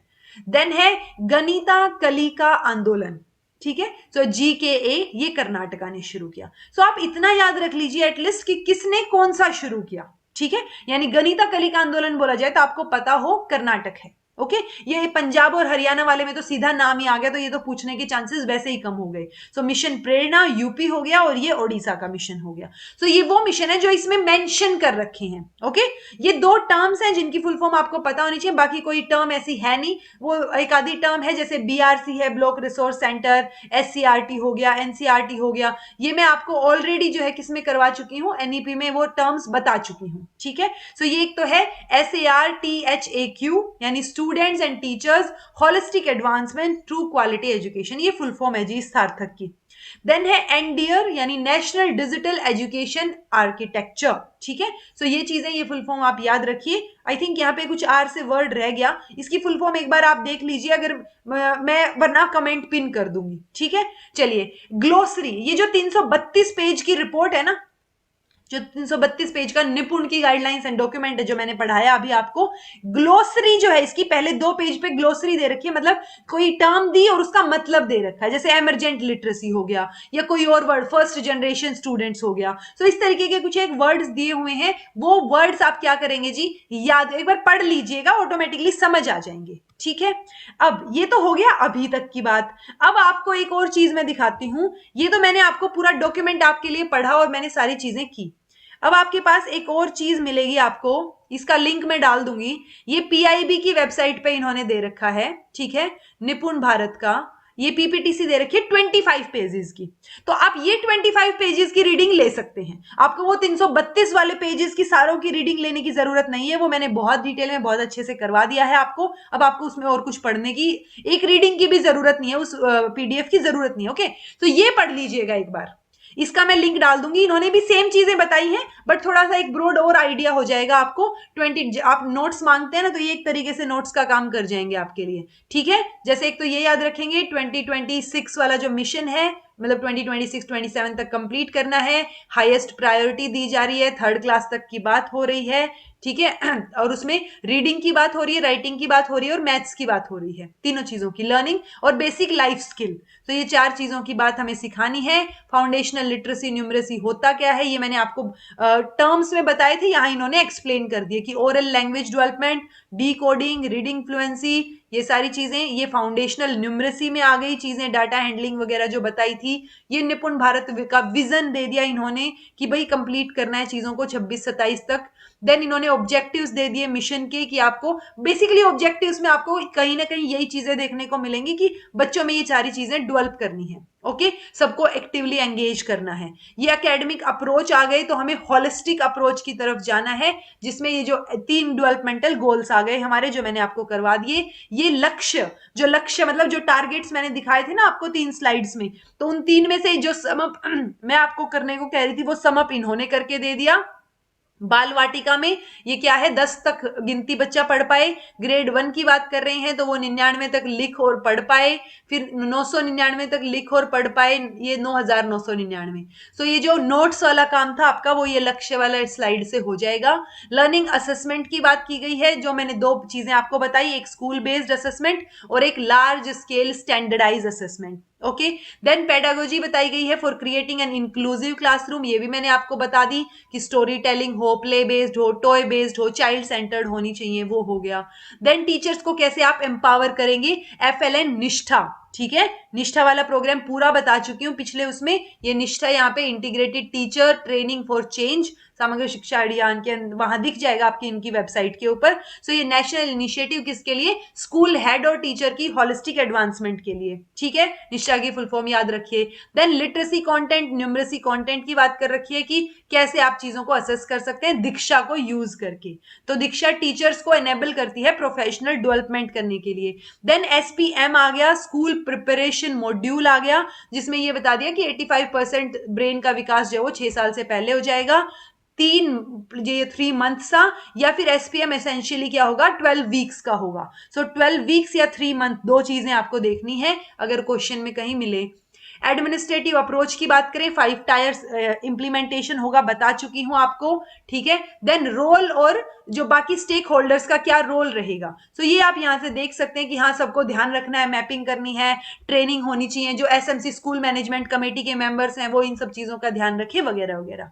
Then है गणिता कलिका आंदोलन, ठीक है, सो GKA, ये कर्नाटका ने शुरू किया। सो आप इतना याद रख लीजिए एटलीस्ट कि किसने कौन सा शुरू किया। ठीक है, यानी गणिता कलिका आंदोलन बोला जाए तो आपको पता हो कर्नाटक है। ओके ये पंजाब और हरियाणा वाले में तो सीधा नाम ही आ गया, तो ये तो पूछने के चांसेस वैसे ही कम हो गए। सो मिशन प्रेरणा यूपी हो गया और ये ओडिशा का मिशन हो गया। सो ये वो मिशन है जो इसमें मेंशन कर रखे हैं। ओके ये दो टर्म्स हैं जिनकी फुल फॉर्म आपको पता होनी चाहिए, बाकी कोई टर्म ऐसी है नहीं। वो एक आधी टर्म है जैसे बीआरसी है, ब्लॉक रिसोर्स सेंटर, एससीआरटी हो गया, एनसीआरटी हो गया, ये मैं आपको ऑलरेडी जो है किसमें करवा चुकी हूँ, एनईपी में वो टर्म्स बता चुकी हूँ। ठीक है सो ये एक तो है SARTHAQ यानी students and teachers holistic advancement through quality education, ये फुल फॉर्म है जी सार्थक की। देन है एनडीआर यानी नेशनल डिजिटल एजुकेशन आर्किटेक्चर। ठीक है सो ये चीजें, ये फुल फॉर्म आप याद रखिए। आई थिंक यहाँ पे कुछ आर से वर्ड रह गया, इसकी फुल फॉर्म एक बार आप देख लीजिए, अगर मैं वरना कमेंट पिन कर दूंगी। ठीक है चलिए ग्लोसरी, ये जो 332 पेज की रिपोर्ट है ना, जो 332 पेज का निपुण की गाइडलाइंस एंड डॉक्यूमेंट है जो मैंने पढ़ाया अभी आपको, ग्लोसरी जो है इसकी पहले 2 पेज पे ग्लोसरी दे रखी है, मतलब कोई टर्म दी और उसका मतलब दे रखा है, जैसे एमरजेंट लिटरेसी हो गया या कोई और वर्ड, फर्स्ट जनरेशन स्टूडेंट्स हो गया। तो इस तरीके के कुछ एक वर्ड्स दिए हुए हैं, वो वर्ड्स आप क्या करेंगे जी, याद एक बार पढ़ लीजिएगा, ऑटोमेटिकली समझ आ जाएंगे। ठीक है अब ये तो हो गया अभी तक की बात। अब आपको एक और चीज मैं दिखाती हूं, ये तो मैंने आपको पूरा डॉक्यूमेंट आपके लिए पढ़ा और मैंने सारी चीजें की। अब आपके पास एक और चीज मिलेगी आपको, इसका लिंक मैं डाल दूंगी, ये पीआईबी की वेबसाइट पे इन्होंने दे रखा है। ठीक है निपुण भारत का ये पीपीटीसी दे रखी है 25 पेजेस की। तो आप ये 25 पेजेस की रीडिंग ले सकते हैं, आपको वो 332 वाले पेजेस की सारों की रीडिंग लेने की जरूरत नहीं है, वो मैंने बहुत डिटेल में बहुत अच्छे से करवा दिया है आपको। अब आपको उसमें और कुछ पढ़ने की, एक रीडिंग की भी जरूरत नहीं है, उस पीडीएफ की जरूरत नहीं है। ओके तो ये पढ़ लीजिएगा एक बार, इसका मैं लिंक डाल दूंगी। इन्होंने भी सेम चीजें बताई हैं बट थोड़ा सा एक ब्रॉड और आइडिया हो जाएगा आपको। 20 आप नोट्स मांगते हैं ना, तो ये एक तरीके से नोट्स का काम कर जाएंगे आपके लिए। ठीक है जैसे एक तो ये याद रखेंगे 2026 वाला जो मिशन है, मतलब 2026-27 तक कंप्लीट करना है, हाईएस्ट प्रायोरिटी दी जा रही है, 3rd क्लास तक की बात हो रही है। ठीक है और उसमें रीडिंग की बात हो रही है, राइटिंग की बात हो रही है और मैथ्स की बात हो रही है, तीनों चीजों की लर्निंग और बेसिक लाइफ स्किल। तो ये 4 चीजों की बात हमें सिखानी है। फाउंडेशनल लिटरेसी न्यूमरेसी होता क्या है, ये मैंने आपको टर्म्स में बताए थे, यहाँ इन्होंने एक्सप्लेन कर दिए कि oral language development, D coding, reading fluency, ये सारी चीजें, ये फाउंडेशनल न्यूमरेसी में आ गई चीजें, डाटा हैंडलिंग वगैरह जो बताई थी। ये निपुण भारत का विजन दे दिया इन्होंने कि भाई कंप्लीट करना है चीजों को 26-27 तक। देन इन्होंने ऑब्जेक्टिव्स दे दिए मिशन के कि आपको बेसिकली ऑब्जेक्टिव्स में आपको कहीं ना कहीं यही चीजें देखने को मिलेंगी कि बच्चों में ये सारी चीजें डेवलप करनी है। ओके सबको एक्टिवली एंगेज करना है। ये एकेडमिक अप्रोच आ गए तो हमें होलिस्टिक अप्रोच की तरफ जाना है, जिसमें ये जो 3 डेवलपमेंटल गोल्स आ गए हमारे, जो मैंने आपको करवा दिए। ये लक्ष्य, जो लक्ष्य मतलब जो टारगेट्स मैंने दिखाए थे ना आपको 3 स्लाइड्स में, तो उन 3 में से जो समअप मैं आपको करने को कह रही थी वो समअप इन्होंने करके दे दिया। बाल वाटिका में ये क्या है, 10 तक गिनती बच्चा पढ़ पाए। ग्रेड 1 की बात कर रहे हैं तो वो 99 तक लिख और पढ़ पाए, फिर 999 तक लिख और पढ़ पाए, ये 9999। तो ये जो नोट्स वाला काम था आपका वो ये लक्ष्य वाला स्लाइड से हो जाएगा। लर्निंग असेसमेंट की बात की गई है, जो मैंने 2 चीजें आपको बताई, एक स्कूल बेस्ड असेसमेंट और एक large scale standardise assessment. Okay then pedagogy बताई गई है for creating an inclusive classroom, ये भी मैंने आपको बता दी कि स्टोरी टेलिंग हो, प्ले बेस्ड हो, टॉय बेस्ड हो, चाइल्ड सेंटर्ड होनी चाहिए, वो हो गया। देन टीचर्स को कैसे आप एम्पावर करेंगे, FLN निष्ठा। ठीक है निष्ठा वाला प्रोग्राम पूरा बता चुकी हूँ पिछले उसमें, ये निष्ठा यहाँ पे integrated teacher training for change समग्र शिक्षा अभियान के वहां दिख जाएगा आपकी इनकी वेबसाइट के ऊपर। सो ये नेशनल इनिशिएटिव किसके लिए, स्कूल हेड और टीचर की होलिस्टिक एडवांसमेंट के लिए। ठीक है निष्ठा की फुल फॉर्म याद रखिए। Then literacy content, numeracy content की बात कर रखी है कि कैसे आप चीजों को असेस कर सकते हैं दीक्षा को यूज करके। तो दीक्षा टीचर्स को एनेबल करती है प्रोफेशनल डेवलपमेंट करने के लिए। देन SPM आ गया, स्कूल प्रिपरेशन मॉड्यूल आ गया, जिसमें ये बता दिया कि 85% ब्रेन का विकास जो है वो 6 साल से पहले हो जाएगा। 3 मंथ्स का, या फिर SPM एसेंशियली क्या होगा 12 वीक्स का होगा। सो 12 वीक्स या 3 मंथ, 2 चीजें आपको देखनी है अगर क्वेश्चन में कहीं मिले। एडमिनिस्ट्रेटिव अप्रोच की बात करें, 5 टायर्स इंप्लीमेंटेशन होगा, बता चुकी हूं आपको। ठीक है देन रोल और जो बाकी स्टेक होल्डर्स का क्या रोल रहेगा, तो ये आप यहां से देख सकते हैं कि हाँ सबको ध्यान रखना है, मैपिंग करनी है, ट्रेनिंग होनी चाहिए, जो SMC स्कूल मैनेजमेंट कमेटी के मेंबर्स हैं वो इन सब चीजों का ध्यान रखें वगैरह वगैरह।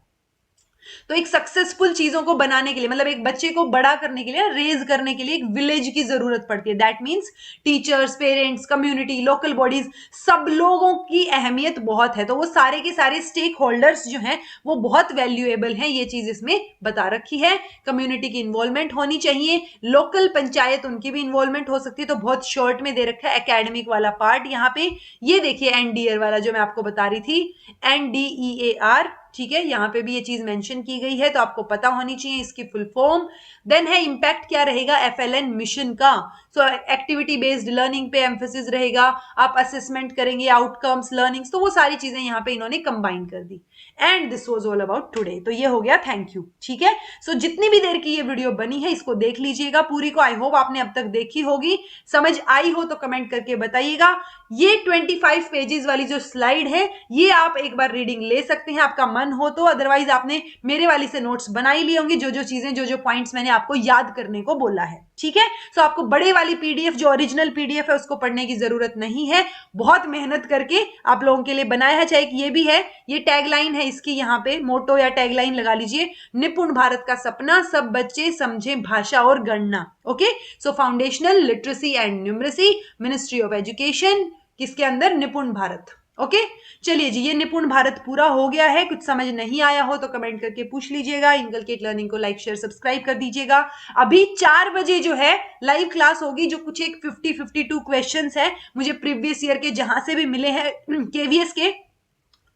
तो एक सक्सेसफुल चीजों को बनाने के लिए, मतलब एक बच्चे को बड़ा करने के लिए, रेज करने के लिए एक विलेज की जरूरत पड़ती है। That means teachers, parents, community, local bodies, सब लोगों की अहमियत बहुत है। तो वो सारे के सारे स्टेक होल्डर्स जो हैं वो बहुत वैल्यूएबल हैं, ये चीज इसमें बता रखी है। कम्युनिटी की इन्वॉल्वमेंट होनी चाहिए, लोकल पंचायत उनकी भी इन्वॉल्वमेंट हो सकती है। तो बहुत शॉर्ट में दे रखा है एकेडमिक वाला पार्ट यहाँ पे। ये देखिए एनडीआर वाला जो मैं आपको बता रही थी, एनडीईएआर, ठीक है, यहां पे भी ये चीज मेंशन की गई है, तो आपको पता होनी चाहिए इसकी फुल फॉर्म। देन है इम्पैक्ट क्या रहेगा एफएलएन मिशन का। सो एक्टिविटी बेस्ड लर्निंग पे एम्फेसिस रहेगा, आप असेसमेंट करेंगे, आउटकम्स, लर्निंग्स, तो वो सारी चीजें यहाँ पे इन्होंने कंबाइन कर दी। And this was all about today. तो ये हो गया, थैंक यू, ठीक है। सो जितनी भी देर की ये वीडियो बनी है इसको देख लीजिएगा पूरी को। आई होप आपने अब तक देखी होगी, समझ आई हो तो कमेंट करके बताइएगा। ये 25 पेजेस वाली जो स्लाइड है ये आप एक बार रीडिंग ले सकते हैं आपका मन हो तो, अदरवाइज आपने मेरे वाली से नोट्स बना ही लिए होंगे, जो जो चीजें, जो जो पॉइंट्स मैंने आपको याद करने को बोला है, ठीक है। सो आपको बड़े वाली पीडीएफ, जो ओरिजिनल पीडीएफ है, उसको पढ़ने की जरूरत नहीं है। बहुत मेहनत करके आप लोगों के लिए बनाया है। चाहे ये भी है, ये टैगलाइन है इसकी, यहाँ पे मोटो या टैगलाइन लगा लीजिए, निपुण भारत का सपना, सब बच्चे समझे भाषा और गणना। Okay, so foundational literacy and numeracy, ministry of education, किसके अंदर, निपुण भारत। ओके, चलिए जी, ये निपुण भारत पूरा हो गया है। कुछ समझ नहीं आया हो तो कमेंट करके पूछ लीजिएगा। इनकलकेट लर्निंग को लाइक, शेयर, सब्सक्राइब कर दीजिएगा। अभी 4 बजे जो है लाइव क्लास होगी, जो कुछ एक 52 क्वेश्चंस है मुझे प्रीवियस ईयर के जहां से भी मिले हैं केवीएस के,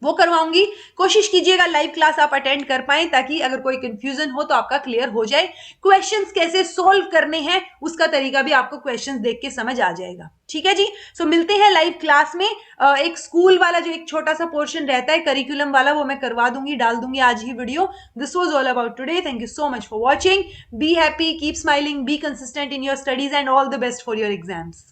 वो करवाऊंगी। कोशिश कीजिएगा लाइव क्लास आप अटेंड कर पाए, ताकि अगर कोई कंफ्यूजन हो तो आपका क्लियर हो जाए। क्वेश्चंस कैसे सोल्व करने हैं उसका तरीका भी आपको क्वेश्चंस देख के समझ आ जाएगा, ठीक है जी। सो मिलते हैं लाइव क्लास में। एक स्कूल वाला जो एक छोटा सा पोर्शन रहता है करिकुलम वाला, वो मैं करवा दूंगी, डाल दूंगी आज ही video. This was all about today. Thank you so much for watching. Be happy, keep smiling, be consistent in your studies and all the best for your exams.